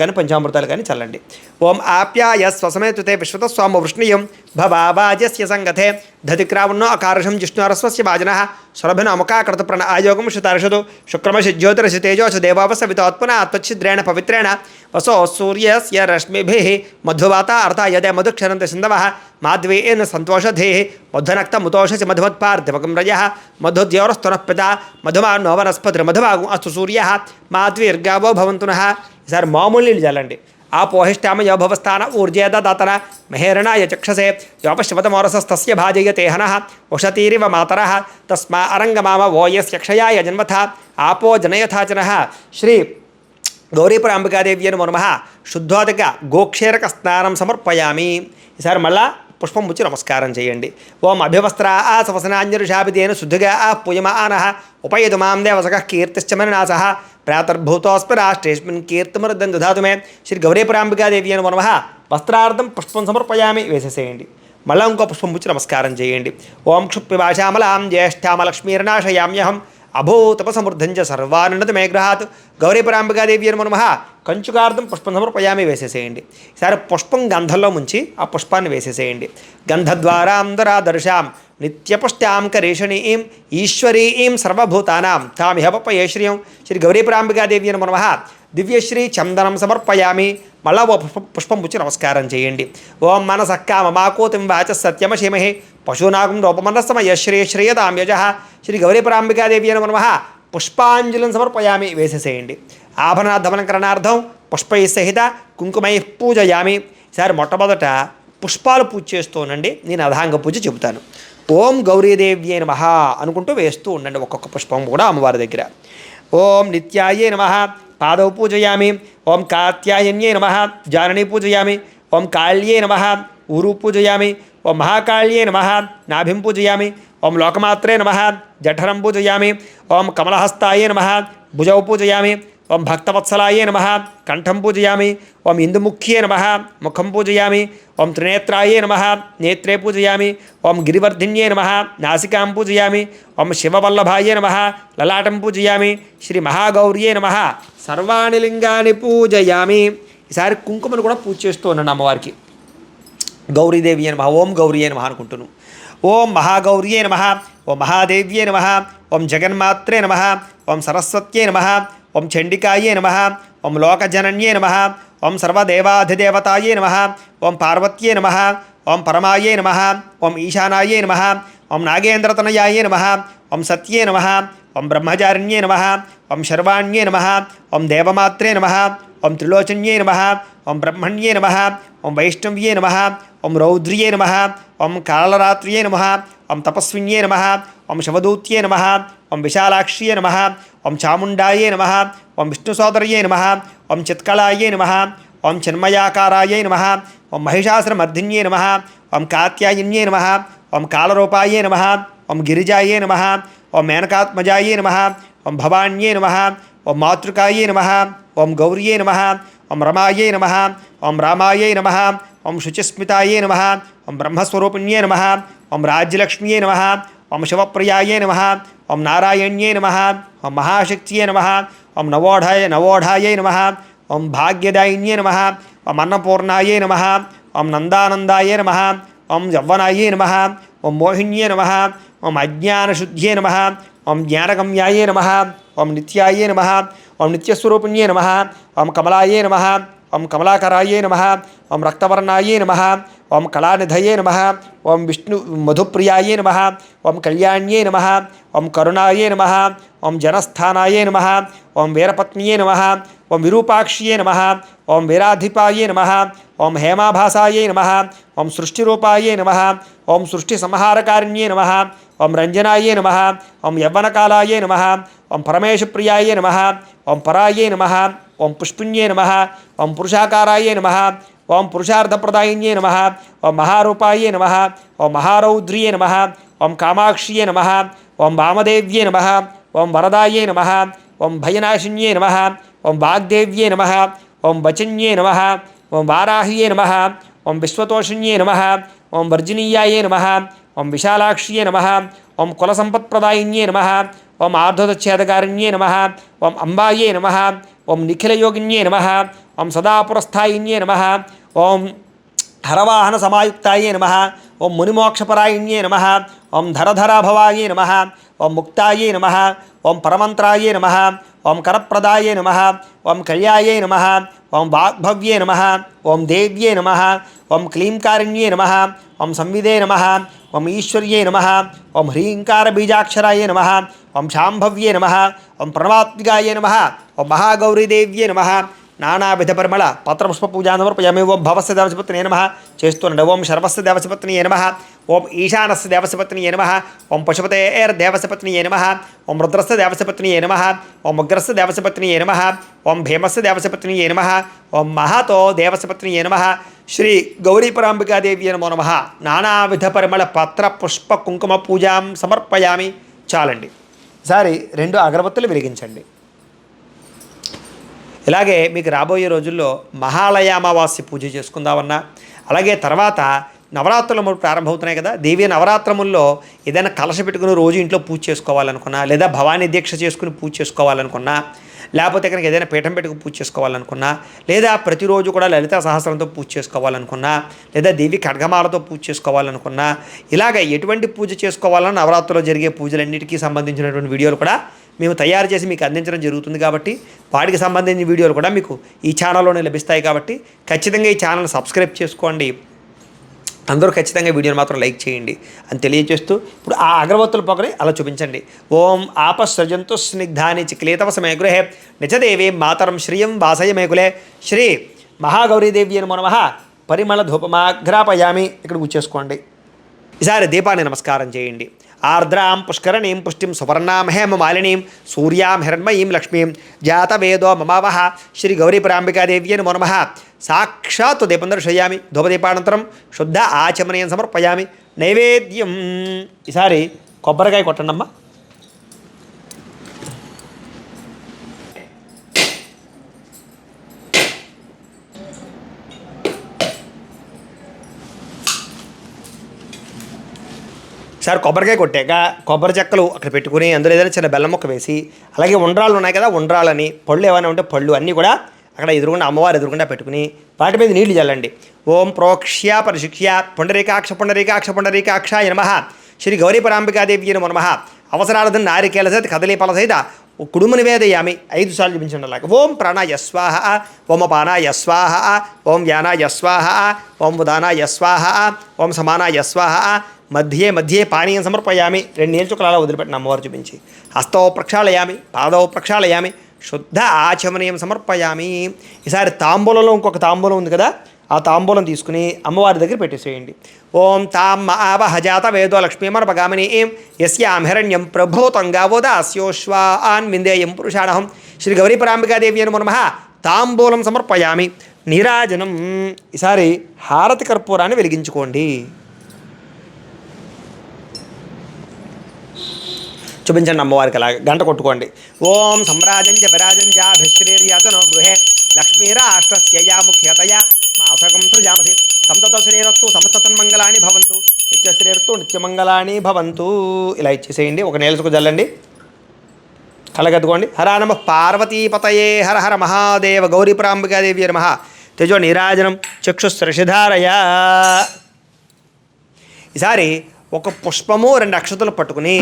కానీ పంచామృతాలు కానీ చల్లండి. ఓం ఆప్యాయ స్వసమేతుతే విశ్వతస్వామ వృష్ణీయం భవాజస్య సంగతే దతిక్రావున్నో అకారషం జిష్ణురస్వస్య వాజన సురభిన అముఖాకృత ప్రణ్ ఆయోగం శుతార్షదు శుక్రమశి జ్యోతిరసి తేజోష దేవావస వితోత్పన త్వచ్చిద్రేణ పవిత్రేణ వసో సూర్యస్య రశ్మిభిః మధువాత అర్థాయదే మధుక్షరంత సింధవః మాధ్వేన సంతోషధేః మధునక్తముతోషసి మధుమత్పార్థివకం రజః మధుద్యోరస్తునః పితా మధుమానో వనస్పతిర్మధువాగం అస్తు సూర్యః మాధ్వీర్గావో భవంతునః. ఈసారి మామూలు నీళ్ళు చల్లండి. ఆపోహిష్టామ యోభవస్థాన ఊర్జేద దాతన మహేరణాయ చక్షసే యోపశ్వతమోరసస్తస్య భాజయతేహనః ఉషతీరివ మాతరః తస్మా అరంగమామ ఓయస్య క్షయాయ జన్మథ ఆపో జనయథాచనః. శ్రీ గౌరీపరాంబికాదేవ్యే నమో నమః శుద్ధోదక గోక్షేరక స్నానం సమర్పయామి. ఈసారి మళ్ళా పుష్పం ముచ్చి నమస్కారం చేయండి. ఓం అభివస్త్రా ఆ సవసనాంజరుషాభిదేన శుద్ధిగా ఆ పూయమానః ఉపయదు మాం దేవసకః కీర్తిశ్చ మననాసః ప్రాతర్భూతోస్మి రాష్ట్రేస్మిన్ కీర్తిమరుద్దం దధాతు మే. శ్రీ గౌరీపరాంబికాదేవ్యే నమో నమః వస్త్రార్థం పుష్పం సమర్పయామి. వేసేసేయండి. మళ్ళా ఇంకో పుష్పం ముచ్చి నమస్కారం చేయండి. ఓం క్షుప్పిభాషామలాం జ్యేష్ఠామలక్ష్మీర్నాశయామ్యహం అభూతపసమృద్ధంచ సర్వానందత మే గృహాత్ గౌరీపరాంబికాదేవ్యే నమో నమః కంచుకార్థం పుష్పం సమర్పయామి. వేసేసేయండి. ఈసారి పుష్పం గంధంలో ముంచి ఆ పుష్పాన్ని వేసేసేయండి. గంధద్వారాంధరాదర్శాం నిత్యపుష్టాం కరేషణీం ఈశ్వరీం సర్వభూతానాం తామిహ పప్పయే శ్రియం శ్రీ గౌరీపరాంబికాదేవ్యే నమో నమః దివ్యశ్రీ చందనం సమర్పయామి. మళ్ళా ఓ పుష్పం పుచ్చి నమస్కారం చేయండి. ఓం మనసక్కామమాకోతిం వాచ సత్యమశీమహి పశూనాగం రూపమనస్సమయ శ్రేయదాం యజః శ్రీ గౌరీపరాంబికాదేవ్యే నమో నమః పుష్పాంజలిని సమర్పయామి. వేసేసేయండి. ఆభరణాధమలంకరణార్థం పుష్పై సహిత కుంకుమై పూజయామి. ఈసారి మొట్టమొదట పుష్పాలు పూజ చేస్తూ ఉండండి. నేను అధాంగ పూజ చెబుతాను. ఓం గౌరీదేవ్యే నమః అనుకుంటూ వేస్తూ ఉండండి ఒక్కొక్క పుష్పం కూడా అమ్మవారి దగ్గర. ఓం నిత్యాయే నమః పాదౌ పూజయామి. ఓం కాత్యాయన్యే నమః జాననీ పూజయామి. ఓం కాళ్యే నమః ఊరు పూజయామి. ఓం మహాకాళ్యే నమః నాభిం పూజయామి. ఓం లోకమాత్రే నమః జఠరం పూజయామి. ఓం కమలహస్తాయే నమః భుజౌ పూజయామి. ఓం భక్తవత్సలాయే నమః కంఠం పూజయామి. ఓం ఇందుముఖ్యే నమః ముఖం పూజయామి. ఓం త్రినేత్రాయే నమః నేత్రే పూజయామి. ఓం గిరివర్ధిన్యే నమః నాసికాం పూజయామి. ఓం శివవల్లభాయే నమః లలాటం పూజయామి. శ్రీ మహాగౌర్యే నమః సర్వాణి లింగాన్ని పూజయామి. ఈసారి కుంకుమను కూడా పూజ చేస్తూ ఉన్నాను అమ్మవారికి. గౌరీదేవి నమః ఓం గౌరీయే నమః అనుకుంటున్నాను. ఓం మహాగౌర్యే నమః ఓం మహాదేవ్యే నమః ఓం జగన్మాత్రే నమః ఓం సరస్వత్యే నమః ఓం చండికాయే నమః ఓం లోకజనన్యే నమః ఓం సర్వదేవాధిదేవతాయే నమః ఓం పార్వత్యే నమః ఓం పరమాయే నమః ఓం ఈశానాయే నమః ఓం నాగేంద్రతనయాయే నమః ఓం సత్యే నమః ఓం బ్రహ్మచారిణ్యే నమః ఓం శర్వాణ్యే నమః ఓం దేవమాత్రే నమః ఓం త్రిలోచన్యే నమః ఓం బ్రహ్మణ్యే నమః ఓం వైష్ణవ్యే నమః ఓం రౌద్ర్యే నమః ఓం కాళరాత్ర్యే నమః ఓం తపస్విన్యే నమః ఓం శివదూత్యే నమః ఓం విశాలాక్ష్యే నమః ఓం చాముండాయే నమః ఓం విష్ణుసోదర్యే నమః ఓం చిత్కళాయే నమః ఓం చిన్మయాకారాయే నమః ఓం మహిషాసురమర్దిన్యే నమః ఓం కాత్యాయన్యే నమః ఓం కాళరూపాయే నమః ఓం గిరిజాయే నమః ఓం మేనకాత్మజాయే నమః ఓం భవాన్యే నమః ఓం మాతృకాయే నమః ఓం గౌర్యే నమః ఓం రమాయే నమః ఓం రామాయే నమః ఓం శుచిస్మితాయే నమః ఓం బ్రహ్మస్వరూపిణ్యే నమః ఓం రాజ్యలక్ష్మ్యే నమః ఓం శివప్రియాయే నమః ఓం నారాయణ్యే నమః ఓం మహాశక్త్యే నమః ఓం నవోఢాయే నమః ఓం భాగ్యదాయిన్యే నమః ఓం అన్నపూర్ణాయే నమః ఓం నందానందాయే నమః ఓం యవ్వనాయే నమః ఓం మోహిన్యే నమః ఓం అజ్ఞానశుద్ధ్యే నమః ఓం జ్ఞానగమ్యాయే నమః ఓం నిత్యాయే నమః ఓం నిత్యస్వరూపిణ్యే నమః ఓం కమలాయే నమః ఓం కమలాకరాయే నమః ఓం రక్తవర్ణాయే నమః ఓం కళానిధయే నమః ఓం విష్ణు మధుప్రియాయే నమః ఓం కళ్యాణ్యే నమః ఓం కరుణాయే నమః ఓం జనస్థానాయే నమః ఓం వీరపత్న్యే నమః ఓం విరూపాక్ష్యే నమః ఓం వీరాధిపాయే నమః ఓం హేమాభాసాయే నమః ఓం సృష్టిరూపాయే నమః ఓం సృష్టి సంహారకారిణ్యే నమః ఓం రంజనాయే నమః ఓం యవ్వనకాలాయే నమః ఓం పరమేశప్రియాయే నమః ఓం పరాయే నమః ఓం పుష్పిణ్యే నమః ఓం పురుషాకారాయే నమః ఓం పురుషార్థప్రదాయిన్యే నమః ఓం మహారూపాయే నమః ఓం మహారౌద్ర్యే నమః ఓం కామాక్ష్యే నమః ఓం వామదేవ్యే నమః ఓం వరదాయే నమః ఓం భయనాశిన్యే నమః ఓం వాగ్దేవ్యే నమః ఓం వచన్యే నమః ఓం వారాహ్యే నమః ఓం విశ్వతోషిన్యే నమః ఓం వర్జినీయాయే నమః ఓం విశాలాక్ష్యే నమః ఓం కులసంపత్ప్రదాయిన్యే నమః ఓం ఆర్ధోదచ్ఛేదకారిణ్యే నమః ఓం అంబాయే నమః ఓం నిఖిలయోగిన్యే నమః ఓం సదాపురస్థాయిన్యే నమః ఓం హరవాహన సమాయుక్తాయే నమః ఓం మునిమోక్షపరాయిణ్యే నమః ఓం ధరధరాభవాయే నమః ఓం ముక్తాయే నమః ఓం పరమంత్రాయే నమః ఓం కరప్రదాయే నమః ఓం కళ్యాయే నమః ఓం వాగ్భవ్యే నమః ఓం దేవ్యే నమః ఓం క్లీంకారిణ్యే నమః ఓం సంవిదే నమః ఓం ఈశ్వర్యే నమః ఓం హ్రీంకార బీజాక్షరాయే నమః ఓం శాంభవ్యే నమః ఓం ప్రణవాత్మికాయే నమః ఓం మహాగౌరీదేవ్యే నమః నానావిధ పరిమళ పత్రపుష్ప పూజా సమర్పయామి. ఓం భవస్య దేవసపత్నియే నమః చేస్తుండ. ఓం శర్వస్య దేవసపత్నియే నమః ఓం ఈశానస్య దేవసపత్నియే నమః ఓం పశుపతేర్దేవసపత్నియే నమః ఓం రుద్రస్య దేవసపత్నియే నమః ఓం ఉగ్రస్య దేవసపత్నియే నమః ఓం భీమస్య దేవసపత్నియే నమః ఓం మహాతో దేవసపత్నియే నమః శ్రీ గౌరీపరాంబికాదేవ్యే నమో నమః. నానావిధ పరిమళ పత్ర పుష్ప కుంకుమ పూజాం సమర్పయామి. చాలండి. ఈసారి 2 అగరబత్తులు వెలిగించండి. ఇలాగే మీకు రాబోయే రోజుల్లో మహాలయ అమావాస్య పూజ చేసుకుందామన్నా, అలాగే తర్వాత నవరాత్రులు ప్రారంభమవుతున్నాయి కదా, దేవీ నవరాత్రముల్లో ఏదైనా కలశ పెట్టుకుని రోజు ఇంట్లో పూజ చేసుకోవాలనుకున్నా, లేదా భవానీ దీక్ష చేసుకుని పూజ చేసుకోవాలనుకున్నా, లేకపోతే కనుక ఏదైనా పీఠం పెట్టుకుని పూజ చేసుకోవాలనుకున్నా, లేదా ప్రతిరోజు కూడా లలితా సహస్రంతో పూజ చేసుకోవాలనుకున్నా, లేదా దేవి ఖడ్గమాలతో పూజ చేసుకోవాలనుకున్నా, ఇలాగ ఎటువంటి పూజ చేసుకోవాలన్నా నవరాత్రుల్లో జరిగే పూజలన్నిటికీ సంబంధించినటువంటి వీడియోలు కూడా మేము తయారు చేసి మీకు అందించడం జరుగుతుంది. కాబట్టి వాటికి సంబంధించిన వీడియోలు కూడా మీకు ఈ ఛానల్లోనే లభిస్తాయి. కాబట్టి ఖచ్చితంగా ఈ ఛానల్ సబ్స్క్రైబ్ చేసుకోండి. అందరూ ఖచ్చితంగా వీడియోని మాత్రం లైక్ చేయండి అని తెలియజేస్తూ, ఇప్పుడు ఆ అగరబత్తుల పొగని అలా చూపించండి. ఓం ఆపస్సృజంతు స్నిగ్ధాని చిక్లేతవసమే గృహే నిజదేవీ మాతరం శ్రియం వాసయమేకులే శ్రీ మహాగౌరీదేవి నమో నమః. పరిమళ ధూపమాఘ్రాపయామి. ఇక్కడ కూర్చేసుకోండి. ఈసారి దీపాన్ని నమస్కారం చేయండి. ఆర్ద్రాం పుష్కరణీం పుష్టిం సువర్ణాం హేమమాలినీం సూర్యాం హిరణ్మయీం లక్ష్మీం జాతవేదో మమావహ శ్రీ గౌరీపరాంబికాదేవ్యే నమో నమః. సాక్షాత్ దీపం దర్శయామి. ధూపదీపానంతరం శుద్ధ ఆచమనీయం సమర్పయామి. నైవేద్యం. ఈసారి కొబ్బరికాయ కొట్టండమ్మా. ఒకసారి కొబ్బరికాయ కొట్టాక కొబ్బరి చెక్కలు అక్కడ పెట్టుకుని అందులో ఏదైనా చిన్న బెల్లం ముక్క వేసి, అలాగే ఉండ్రాళ్ళు ఉన్నాయి కదా, ఉండ్రాళ్ళని పళ్ళు ఏమైనా ఉంటే పళ్ళు అన్నీ కూడా అక్కడ ఎదురుగుండా అమ్మవారు ఎదురుగుండా పెట్టుకుని వాటి మీద నీళ్లు చల్లండి. ఓం ప్రోక్ష్య పరిశిక్ష్య పుండరీకాక్ష పుండరీకాక్ష పుండరీకాక్షాయ నమః, శ్రీ గౌరీ పరాంబికాదేవి నమః. అవసరార్థం నారికేల సహిత కదలీ ఫల సహిత కుడుముని వేదయామి 5 సార్లు చూపించండి. అలాగే ఓం ప్రాణాయ స్వాహ, ఓం అపానాయ స్వాహ, ఓం వ్యానాయ స్వాహ, ఓం ఉదానాయ స్వాహ, ఓం సమానాయ స్వాహ. మధ్యే మధ్యే పానీయం సమర్పయామి. 2 నీళ్ళ చుక్కలు అలా వదిలిపెట్టిన అమ్మవారు చూపించి. హస్తౌ ప్రక్షాళయామి, పాదౌ ప్రక్షాళయామి, శుద్ధ ఆచమనీయం సమర్పయామి. ఈసారి తాంబూలంలో ఇంకొక తాంబూలం ఉంది కదా, ఆ తాంబూలం తీసుకుని అమ్మవారి దగ్గర పెట్టేసేయండి. ఓం తాం ఆవహజాత వేదో లక్ష్మీమర్పగామిని యస్యాం హిరణ్యం ప్రభూతం గావోదాస్యోశ్వాన్ విందేయం పురుషాణహం. శ్రీ గౌరీ పరాంబికాదేవి నమః. తాంబూలం సమర్పయామి. నీరాజనం. ఈసారి హారతి కర్పూరాన్ని వెలిగించుకోండి. చూపించండి అమ్మవారికి అలాగే గంట కొట్టుకోండి. ఓం సమ్రాజంచ విరాజంచ భిశ్రీర్యాతనో గృహే లక్ష్మీరాష్ట్రస్య ముఖ్యతయా మాసకం సృజామసి సంతత శ్రీరస్తు సమస్తన్మంగళాని భవంతు నిత్యశ్రీరస్తు నిత్యమంగళాని భవంతు. ఇలా ఇచ్చేసేయండి. ఒక నేలసుకు జల్లండి, కళ్ళగద్దుకోండి. హర నమ పార్వతీపతయే హర హర మహాదేవ గౌరీ పరాంబికాదేవి నమః. తేజో నీరాజనం చక్షుస్రషిధారయ. ఈసారి ఒక పుష్పము 2 అక్షతలు పట్టుకుని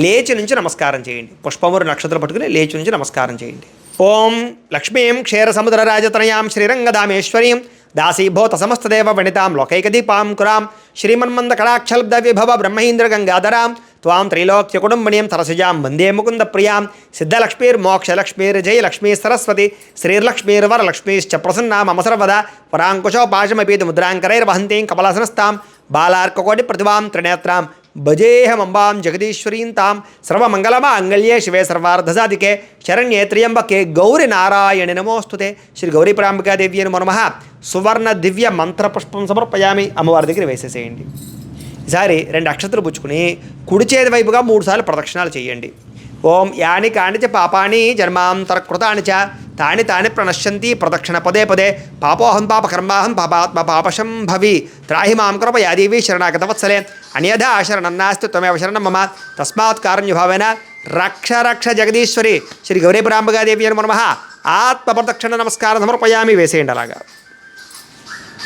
లేచి నుంచి నమస్కారం చేయండి. పుష్పము 2 అక్షతలు పట్టుకుని లేచి నుంచి నమస్కారం చేయండి. ఓం లక్ష్మీం క్షీర సముద్ర రాజతనయాం శ్రీరంగదామేశ్వరీం దాసీభూత సమస్తదేవ వనితాం లోకైకదీపాం కురాం శ్రీమన్మంద కళాక్షలబ్ద విభవ బ్రహ్మేంద్ర గంగాధరాం త్వాం త్రైలోక్య కుటుంబినీం సరసిజాం వందే ముకుంద ప్రియాం సిద్ధలక్ష్మీర్మోక్షలక్ష్మీర్ జయలక్ష్మీ సరస్వతి శ్రీర్లక్ష్మీర్వరలక్ష్మీశ్చ ప్రసన్నా మమ సర్వదా వరాంకుశో పాశమపీతి ముద్రాంకరైర్వహంతీం కమలాసనస్తాం బాలార్కకోటి ప్రతిభాం త్రినేత్రాం భజేహమంబాం జగదీశ్వరీం తాం సర్వమంగళమాంగళ్యే శివే సర్వార్ధసాధికే శరణ్యే త్ర్యంబకే గౌరి నారాయణి నమోస్తుతే. శ్రీ గౌరీ పరాంబికాదేవి నమః. సువర్ణ దివ్య మంత్రపుష్పం సమర్పయామి. అమ్మవారి దగ్గర వేసేసేయండి. ఈసారి 2 అక్షతలు పుచ్చుకుని కుడి చేతి వైపుగా 3 సార్లు ప్రదక్షిణాలు చేయండి. ఓం యాని కాని చ పాపాని జన్మాంతరకృతాని చ తాని తాని ప్రణశ్యంతి ప్రదక్షిణ పదే పదే పాపోహం పాపకర్మాహం పాపాత్మ పాపశంభవి త్రాహి మాం కృపయాదేవి శరణాగత వత్సలే అన్యథా శరణం నాస్తి త్వమేవ శరణం మమ తస్మాత్ కారుణ్యభావేన రక్ష రక్ష జగదీశ్వరి. శ్రీ గౌరీ పరాంబికాదేవి నమః. ఆత్మ ప్రదక్షిణ నమస్కారం సమర్పయామి. వేసేయండి అలాగా.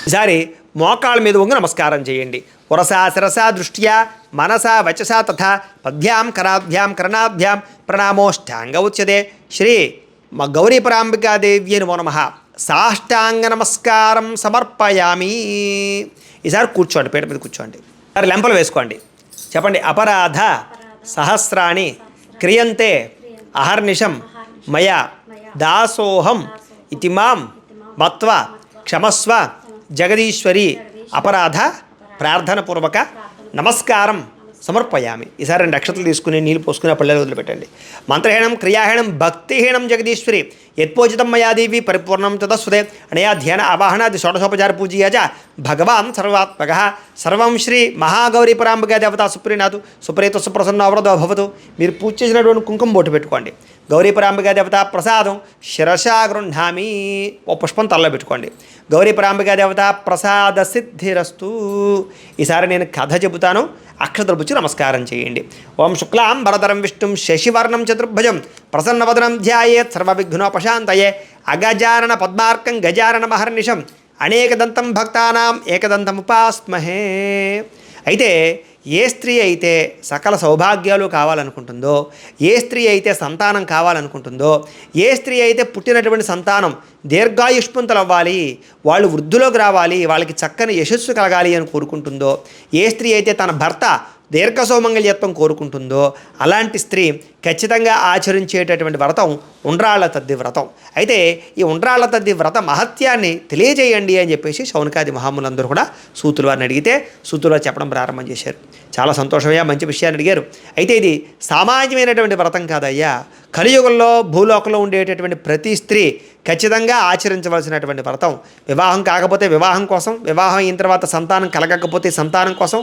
ఈసారి మోకాళ్ళ మీద వంగి నమస్కారం చేయండి. ఉరసా శిరసా దృష్ట్యా మనసా వచసా తథా పద్భ్యాం కరాభ్యాం కరణాభ్యాం ప్రణామోష్టాంగ ఉచ్యతే. శ్రీ గౌరీ పరాంబికాదేవి నమః. సాష్టాంగ నమస్కారం సమర్పయామి. ఈసారి కూర్చోండి, పీట మీద కూర్చోండి. ఈసారి లెంపలు వేసుకోండి. చెప్పండి. అపరాధ సహస్రాణి క్రియంతే అహర్నిశం మయా దాసోహం ఇతి మాం మత్వ క్షమస్వ జగదీశ్వరి. అపరాధ ప్రార్థనపూర్వక నమస్కారం సమర్పయామి. ఈసారి 2 అక్షతలు తీసుకుని నీళ్ళు పోసుకుని ఆ పళ్ళెలు వదిలిపెట్టండి. మంత్రహీనం క్రియాహీనం భక్తిహీనం జగదీశ్వరి యత్పోజితం మయాదేవి పరిపూర్ణం తదస్వదే అనయా ధ్యాన ఆవాహనాది షోడశోపచార పూజీయ చ భగవాన్ సర్వాత్మక సర్వం శ్రీ మహాగౌరీ పరాంబికా దేవత సుప్రీనాథు సుప్రీత సుప్రసన్న అవరదో భవతు. మీరు పూజ చేసినటువంటి కుంకుమ బొట్టు పెట్టుకోండి. గౌరీ పరాంబికా దేవత ప్రసాదం శిరసా గృహ్ణామి. ఓ పుష్పం తలలో పెట్టుకోండి. గౌరీ పరాంబికా దేవత ప్రసాద సిద్ధిరస్తు. ఈసారి నేను కథ చెబుతాను, అక్షతలు పుచ్చి నమస్కారం చేయండి. ఓం శుక్లాం వరదరం విష్ణుం శశివర్ణం చతుర్భుజం ప్రసన్నవదనం ధ్యాయేత్ సర్వవిఘ్నోపశాంతయే అగజానన పద్మార్కం గజానన మహర్నిశం అనేకదంతం భక్తానాం ఏకదంతం ఉపాస్మహే. అయితే ఏ స్త్రీ అయితే సకల సౌభాగ్యాలు కావాలనుకుంటుందో, ఏ స్త్రీ అయితే సంతానం కావాలనుకుంటుందో, ఏ స్త్రీ అయితే పుట్టినటువంటి సంతానం దీర్ఘాయుష్మంతులు అవ్వాలి, వాళ్ళు వృద్ధిలోకి రావాలి, వాళ్ళకి చక్కని యశస్సు కలగాలి అని కోరుకుంటుందో, ఏ స్త్రీ అయితే తన భర్త దీర్ఘ సౌమంగళ్యత్వం కోరుకుంటుందో అలాంటి స్త్రీ ఖచ్చితంగా ఆచరించేటటువంటి వ్రతం ఉండ్రాళ్ల తద్ది వ్రతం. అయితే ఈ ఉండ్రాళ్ల తద్ది వ్రత మహత్యాన్ని తెలియజేయండి అని చెప్పేసి శౌనకాది మహాములందరూ కూడా సూతులు వారిని అడిగితే సూతులు వారు చెప్పడం ప్రారంభం చేశారు. చాలా సంతోషమయ్యా, మంచి విషయాన్ని అడిగారు. అయితే ఇది సామాన్యమైనటువంటి వ్రతం కాదయ్యా, కలియుగంలో భూలోకంలో ఉండేటటువంటి ప్రతి స్త్రీ ఖచ్చితంగా ఆచరించవలసినటువంటి వ్రతం. వివాహం కాకపోతే వివాహం కోసం, వివాహం అయిన తర్వాత సంతానం కలగకపోతే సంతానం కోసం,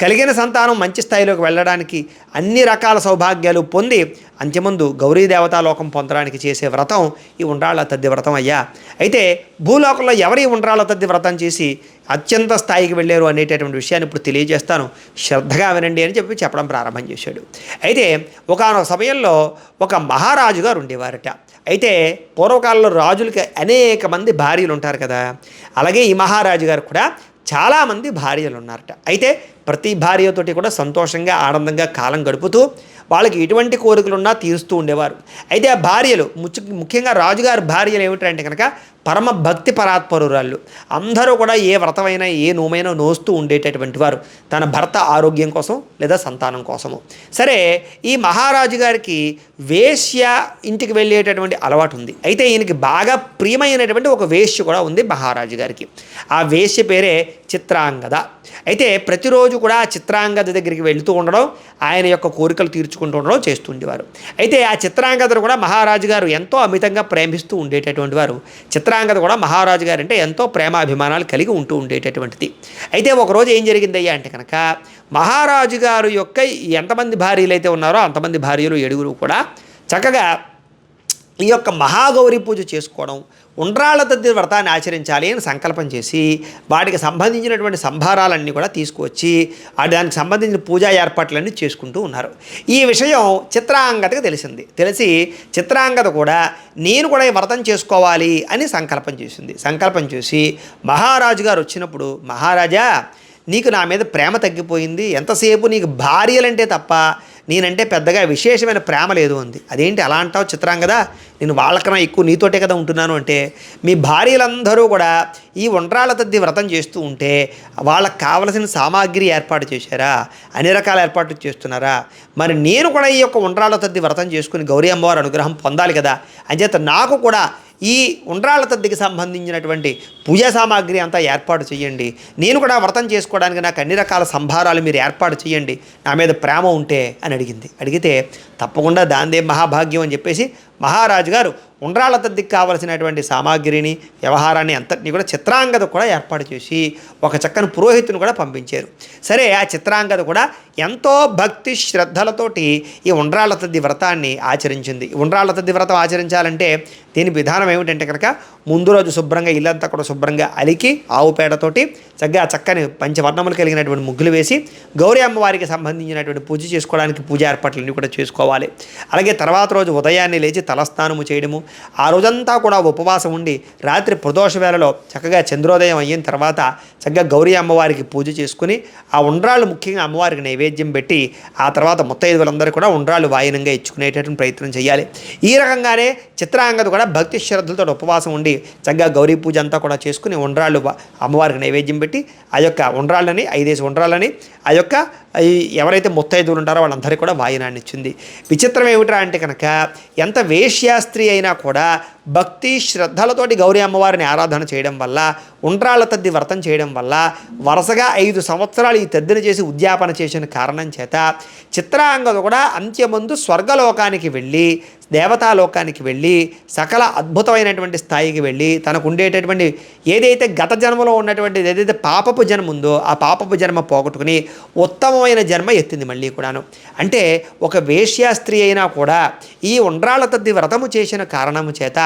కలిగిన సంతానం మంచి స్థాయిలోకి వెళ్ళడానికి అన్ని రకాల సౌభాగ్యాలు పొంది అంత్యముందు గౌరీ దేవతాలోకం పొందడానికి చేసే వ్రతం ఈ ఉండ్రాళ్ల తద్ది వ్రతం అయ్యా. అయితే భూలోకంలో ఎవరి ఉండ్రాళ్ల తద్ది వ్రతం చేసి అత్యంత స్థాయికి వెళ్ళారు అనేటటువంటి విషయాన్ని ఇప్పుడు తెలియజేస్తాను, శ్రద్ధగా వినండి అని చెప్పి చెప్పడం ప్రారంభం చేశాడు. అయితే ఒకానొక సమయంలో ఒక మహారాజు గారు ఉండేవారట. అయితే పూర్వకాలంలో రాజులకి అనేక మంది భార్యలు ఉంటారు కదా, అలాగే ఈ మహారాజు గారు కూడా చాలామంది భార్యలు ఉన్నారట. అయితే ప్రతి భార్యతోటి కూడా సంతోషంగా ఆనందంగా కాలం గడుపుతూ వాళ్ళకి ఎటువంటి కోరికలున్నా తీరుస్తూ ఉండేవారు. అయితే ఆ భార్యలు ముఖ్యంగా రాజుగారి భార్యలు ఏమిటంటే కనుక పరమ భక్తి పరాత్పరురాళ్ళు. అందరూ కూడా ఏ వ్రతమైనా ఏ నోమైనా నోస్తూ ఉండేటటువంటి వారు, తన భర్త ఆరోగ్యం కోసం లేదా సంతానం కోసము. సరే, ఈ మహారాజు గారికి వేశ్య ఇంటికి వెళ్ళేటటువంటి అలవాటు ఉంది. అయితే ఈయనకి బాగా ప్రియమైనటువంటి ఒక వేశ్య కూడా ఉంది మహారాజు గారికి. ఆ వేశ్య పేరే చిత్రాంగద. అయితే ప్రతిరోజు కూడా ఆ చిత్రాంగద దగ్గరికి వెళుతూ ఉండడం, ఆయన యొక్క కోరికలు తీర్చుకుంటూ ఉండడం చేస్తుండేవారు. అయితే ఆ చిత్రాంగదను కూడా మహారాజు గారు ఎంతో అమితంగా ప్రేమిస్తూ ఉండేటటువంటి వారు. చిత్రాంగద కూడా మహారాజు గారు అంటే ఎంతో ప్రేమాభిమానాలు కలిగి ఉంటూ ఉండేటటువంటిది. అయితే ఒకరోజు ఏం జరిగిందయ్యా అంటే కనుక, మహారాజు గారు యొక్క ఎంతమంది భార్యలు అయితే ఉన్నారో అంతమంది భార్యలు 7 కూడా చక్కగా ఈ యొక్క మహాగౌరి పూజ చేసుకోవడం, ఉండ్రాళ్ళ తద్ది వ్రతాన్ని ఆచరించాలి అని సంకల్పం చేసి వాటికి సంబంధించినటువంటి సంభారాలన్నీ కూడా తీసుకువచ్చి దానికి సంబంధించిన పూజా ఏర్పాట్లన్నీ చేసుకుంటూ ఉన్నారు. ఈ విషయం చిత్రాంగదకు తెలిసి చిత్రాంగద కూడా నేను కూడా ఈ వ్రతం చేసుకోవాలి అని సంకల్పం చేసింది. సంకల్పం చేసి మహారాజు గారు వచ్చినప్పుడు, మహారాజా నీకు నా మీద ప్రేమ తగ్గిపోయింది, ఎంతసేపు నీకు భార్యలంటే తప్ప నేనంటే పెద్దగా విశేషమైన ప్రేమ లేదు అంది. అదేంటి అలా అంటావు చిత్రాంగద, నేను వాళ్ళకన్నా ఎక్కువ నీతోటే కదా ఉంటున్నాను అంటే, మీ భార్యలందరూ కూడా ఈ ఉండ్రాళ్ళ తద్ది వ్రతం చేస్తూ ఉంటే వాళ్ళకి కావలసిన సామాగ్రి ఏర్పాటు చేశారా, అన్ని రకాల ఏర్పాట్లు చేస్తున్నారా, మరి నేను కూడా ఈ యొక్క ఉండ్రాళ్ళ తద్ది వ్రతం చేసుకుని గౌరీ అమ్మవారి అనుగ్రహం పొందాలి కదా, అంచేత నాకు కూడా ఈ ఉండ్రాళ్ళ తద్దికి సంబంధించినటువంటి పూజా సామాగ్రి అంతా ఏర్పాటు చేయండి, నేను కూడా వ్రతం చేసుకోవడానికి నాకు అన్ని రకాల సంభారాలు మీరు ఏర్పాటు చేయండి, నా మీద ప్రేమ ఉంటే అని అడిగితే తప్పకుండా దాందే మహాభాగ్యం అని చెప్పేసి మహారాజు గారు ఉండ్రాళ్ళ తద్దికి కావలసినటువంటి సామాగ్రిని వ్యవహారాన్ని అంతటినీ కూడా చిత్రాంగద కూడా ఏర్పాటు చేసి ఒక చక్కని పురోహితుని కూడా పంపించారు. సరే, ఆ చిత్రాంగద కూడా ఎంతో భక్తి శ్రద్ధలతోటి ఈ ఉండ్రాళ్ళ తద్ది వ్రతాన్ని ఆచరించింది. ఉండ్రాళ్ళ తద్ది వ్రతం ఆచరించాలంటే దీని విధానం ఏమిటంటే కనుక, ముందు రోజు శుభ్రంగా ఇల్లంతా కూడా శుభ్రంగా అలికి ఆవు పేడతోటి చక్కని పంచవర్ణములు కలిగినటువంటి ముగ్గులు వేసి గౌరీ అమ్మవారికి సంబంధించినటువంటి పూజ చేసుకోవడానికి పూజా ఏర్పాట్లన్నీ కూడా చేసుకోవాలి. అలాగే తర్వాత రోజు ఉదయాన్నే లేచి తలస్నానము చేయడము, ఆ రోజంతా కూడా ఉపవాసం ఉండి రాత్రి ప్రదోష వేళలో చక్కగా చంద్రోదయం అయిన తర్వాత చక్కగా గౌరీ అమ్మవారికి పూజ చేసుకుని ఆ ఉండ్రాళ్ళు ముఖ్యంగా అమ్మవారికి నైవేద్యం పెట్టి ఆ తర్వాత ముత్తైదువులందరూ కూడా ఉండ్రాళ్ళు వాయినంగా ఇచ్చుకునేటటువంటి ప్రయత్నం చేయాలి. ఈ రకంగానే చిత్రాంగద కూడా భక్తి శ్రద్ధలతో ఉపవాసం ఉండి చక్కగా గౌరీ పూజ అంతా కూడా చేసుకుని ఉండ్రాళ్ళు అమ్మవారికి నైవేద్యం పెట్టి ఆ యొక్క ఉండ్రాళ్ళని 5 ఉండ్రాళ్ళని ఆ యొక్క ఎవరైతే ముత్తైదువులు ఉంటారో వాళ్ళందరికీ కూడా వాయినాన్ని ఇచ్చింది. విచిత్రం ఏమిట్రా అంటే కనుక, ఎంత వేశ్యాస్త్రీ అయినా కూడా భక్తి శ్రద్ధలతోటి గౌరీ అమ్మవారిని ఆరాధన చేయడం వల్ల, ఉండ్రాళ్ళ తద్ది వ్రతం చేయడం వల్ల వరుసగా 5 సంవత్సరాలు ఈ తద్దిని చేసి ఉద్యాపన చేసిన కారణం చేత చిత్రాంగద కూడా అంత్యమందు స్వర్గలోకానికి వెళ్ళి, దేవతాలోకానికి వెళ్ళి, సకల అద్భుతమైనటువంటి స్థాయికి వెళ్ళి తనకు ఉండేటటువంటి ఏదైతే గత జన్మలో ఉన్నటువంటి ఏదైతే పాపపు జన్మ ఉందో ఆ పాపపు జన్మ పోగొట్టుకుని ఉత్తమమైన జన్మ ఎత్తింది మళ్ళీ కూడాను. అంటే ఒక వేశ్యాస్త్రీ అయినా కూడా ఈ ఉండ్రాళ్ళ తద్ది వ్రతము చేసిన కారణము చేత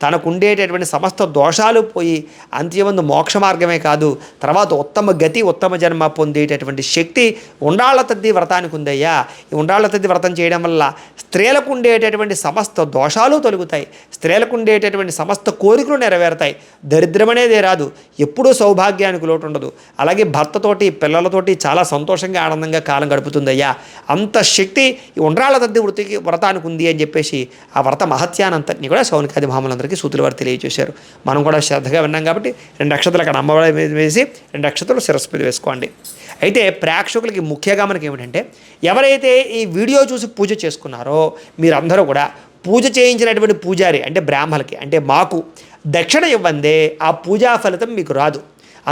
తనకు ఉండేటటువంటి సమస్త దోషాలు పోయి అంత్యమందు మోక్ష మార్గమే కాదు, తర్వాత ఉత్తమ గతి ఉత్తమ జన్మ పొందేటటువంటి శక్తి ఉండ్రాళ్ళ తద్ది వ్రతానికి ఉందయ్యా. ఈ ఉండ్రాళ్ళ తద్ది వ్రతం చేయడం వల్ల స్త్రీలకు ఉండేటటువంటి సమస్త దోషాలు తొలగుతాయి, స్త్రీలకు ఉండేటటువంటి సమస్త కోరికలు నెరవేరుతాయి, దరిద్రం అనేదే రాదు, ఎప్పుడూ సౌభాగ్యానికి లోటు ఉండదు, అలాగే భర్తతోటి పిల్లలతోటి చాలా సంతోషంగా ఆనందంగా కాలం గడుపుతుందయ్యా. అంత శక్తి ఈ ఉండ్రాళ్ళ తద్ది వ్రతానికి ఉంది అని చెప్పేసి ఆ వ్రత మహత్యానంతటిని కూడా శౌనకాది మహాములందరికీ సూతుల వారు తెలియజేశారు. మనం కూడా శ్రద్ధగా విన్నాం కాబట్టి 2 అక్షతలు అక్కడ అమ్మవారి మీద వేసి 2 అక్షతలు శిరస్సు మీద వేసుకోండి. అయితే ప్రేక్షకులకి ముఖ్యంగా మనకి ఏమిటంటే, ఎవరైతే ఈ వీడియో చూసి పూజ చేసుకున్నారో మీరందరూ కూడా పూజ చేయించినటువంటి పూజారి అంటే బ్రాహ్మణులకి అంటే మాకు దక్షిణ ఇవ్వందే ఆ పూజా ఫలితం మీకు రాదు,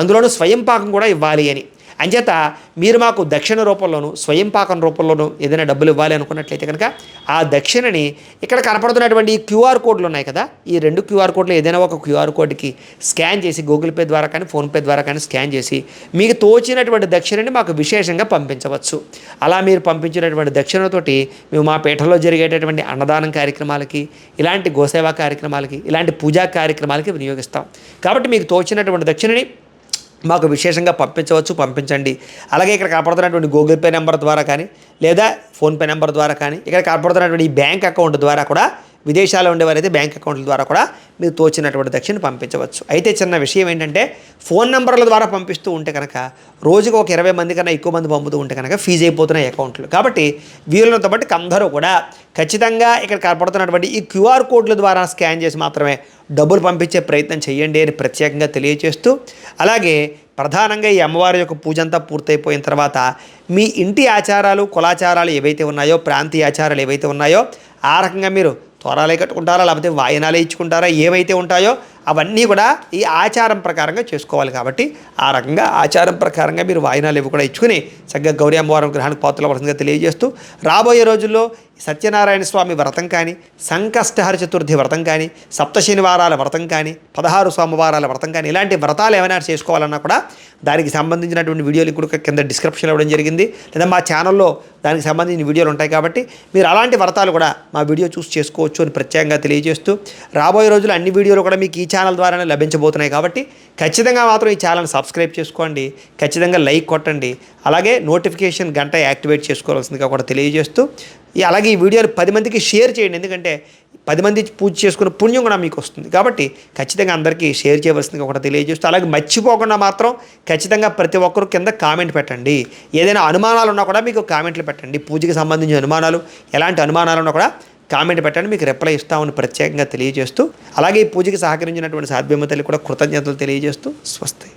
అందులోనూ స్వయం పాకం కూడా ఇవ్వాలి అని. అంచేత మీరు మాకు దక్షిణ రూపంలోనూ స్వయం పాకం రూపంలోనూ ఏదైనా డబ్బులు ఇవ్వాలి అనుకున్నట్లయితే కనుక ఆ దక్షిణని ఇక్కడ కనపడుతున్నటువంటి ఈ క్యూఆర్ కోడ్లు ఉన్నాయి కదా, ఈ 2 క్యూఆర్ కోడ్లు ఏదైనా ఒక క్యూఆర్ కోడ్కి స్కాన్ చేసి గూగుల్ పే ద్వారా కానీ ఫోన్పే ద్వారా కానీ స్కాన్ చేసి మీకు తోచినటువంటి దక్షిణని మాకు విశేషంగా పంపించవచ్చు. అలా మీరు పంపించినటువంటి దక్షిణతోటి మేము మా పీఠంలో జరిగేటటువంటి అన్నదానం కార్యక్రమాలకి, ఇలాంటి గోసేవా కార్యక్రమాలకి, ఇలాంటి పూజా కార్యక్రమాలకి వినియోగిస్తాం. కాబట్టి మీకు తోచినటువంటి దక్షిణని మాకు విశేషంగా పంపించండి. అలాగే ఇక్కడ కనపడుతున్నటువంటి గూగుల్ పే నెంబర్ ద్వారా కానీ లేదా ఫోన్పే నెంబర్ ద్వారా కానీ ఇక్కడ కనపడుతున్నటువంటి ఈ బ్యాంక్ అకౌంట్ ద్వారా కూడా విదేశాల్లో ఉండేవారైతే బ్యాంక్ అకౌంట్ల ద్వారా కూడా మీరు తోచినటువంటి దక్షిణ పంపించవచ్చు. అయితే చిన్న విషయం ఏంటంటే ఫోన్ నెంబర్ల ద్వారా పంపిస్తూ ఉంటే కనుక రోజుకు ఒక 20 మంది కన్నా ఎక్కువ మంది పంపుతూ ఉంటే కనుక ఫీజు అయిపోతున్నాయి అకౌంట్లు. కాబట్టి వీళ్ళతో బట్టి అందరూ కూడా ఖచ్చితంగా ఇక్కడ కనపడుతున్నటువంటి ఈ క్యూఆర్ కోడ్ల ద్వారా స్కాన్ చేసి మాత్రమే డబ్బులు పంపించే ప్రయత్నం చేయండి అని ప్రత్యేకంగా తెలియజేస్తూ, అలాగే ప్రధానంగా ఈ అమ్మవారి యొక్క పూజ అంతా పూర్తయిపోయిన తర్వాత మీ ఇంటి ఆచారాలు, కులాచారాలు ఏవైతే ఉన్నాయో, ప్రాంతీయ ఆచారాలు ఏవైతే ఉన్నాయో ఆ రకంగా మీరు తోరాలే కట్టుకుంటారా, లేకపోతే వాయినాలే ఇచ్చుకుంటారా, ఏవైతే ఉంటాయో అవన్నీ కూడా ఈ ఆచారం ప్రకారంగా చేసుకోవాలి. కాబట్టి ఆ రకంగా ఆచారం ప్రకారంగా మీరు వాయినాలు ఇవి కూడా ఇచ్చుకుని చక్కగా గౌరీ అమ్మవారి గ్రహానికి పాత్రలవలసిందిగా తెలియజేస్తూ, రాబోయే రోజుల్లో సత్యనారాయణ స్వామి వ్రతం కానీ, సంకష్టహర చతుర్థి వ్రతం కానీ, సప్త శనివారాల వ్రతం కానీ, 16 సోమవారాల వ్రతం కానీ, ఇలాంటి వ్రతాలు ఏమైనా చేసుకోవాలన్నా కూడా దానికి సంబంధించినటువంటి వీడియోలు కూడా కింద డిస్క్రిప్షన్లో ఇవ్వడం జరిగింది, లేదా మా ఛానల్లో దానికి సంబంధించిన వీడియోలు ఉంటాయి. కాబట్టి మీరు అలాంటి వ్రతాలు కూడా మా వీడియో చూసి చేసుకోవచ్చు అని ప్రత్యేకంగా తెలియజేస్తూ, రాబోయే రోజులు అన్ని వీడియోలు కూడా మీకు ఈ ఛానల్ ద్వారానే లభించబోతున్నాయి. కాబట్టి ఖచ్చితంగా మాత్రం ఈ ఛానల్ సబ్స్క్రైబ్ చేసుకోండి, ఖచ్చితంగా లైక్ కొట్టండి, అలాగే నోటిఫికేషన్ గంట యాక్టివేట్ చేసుకోవాల్సిందిగా కూడా తెలియజేస్తూ, అలాగే ఈ వీడియోని 10 మందికి షేర్ చేయండి. ఎందుకంటే 10 మంది పూజ చేసుకున్న పుణ్యం కూడా మీకు వస్తుంది. కాబట్టి ఖచ్చితంగా అందరికీ షేర్ చేయవలసిందిగా కూడా తెలియజేస్తూ, అలాగే మర్చిపోకుండా మాత్రం ఖచ్చితంగా ప్రతి ఒక్కరు కింద కామెంట్ పెట్టండి. ఏదైనా అనుమానాలు ఉన్నా కూడా మీకు కామెంట్లు పెట్టండి. పూజకి సంబంధించిన అనుమానాలు, ఎలాంటి అనుమానాలు ఉన్నా కూడా కామెంట్ పెట్టండి, మీకు రిప్లై ఇస్తామని ప్రత్యేకంగా తెలియజేస్తూ, అలాగే ఈ పూజకి సహకరించినటువంటి సాధ్యమ తల్లి కూడా కృతజ్ఞతలు తెలియజేస్తూ స్వస్తి.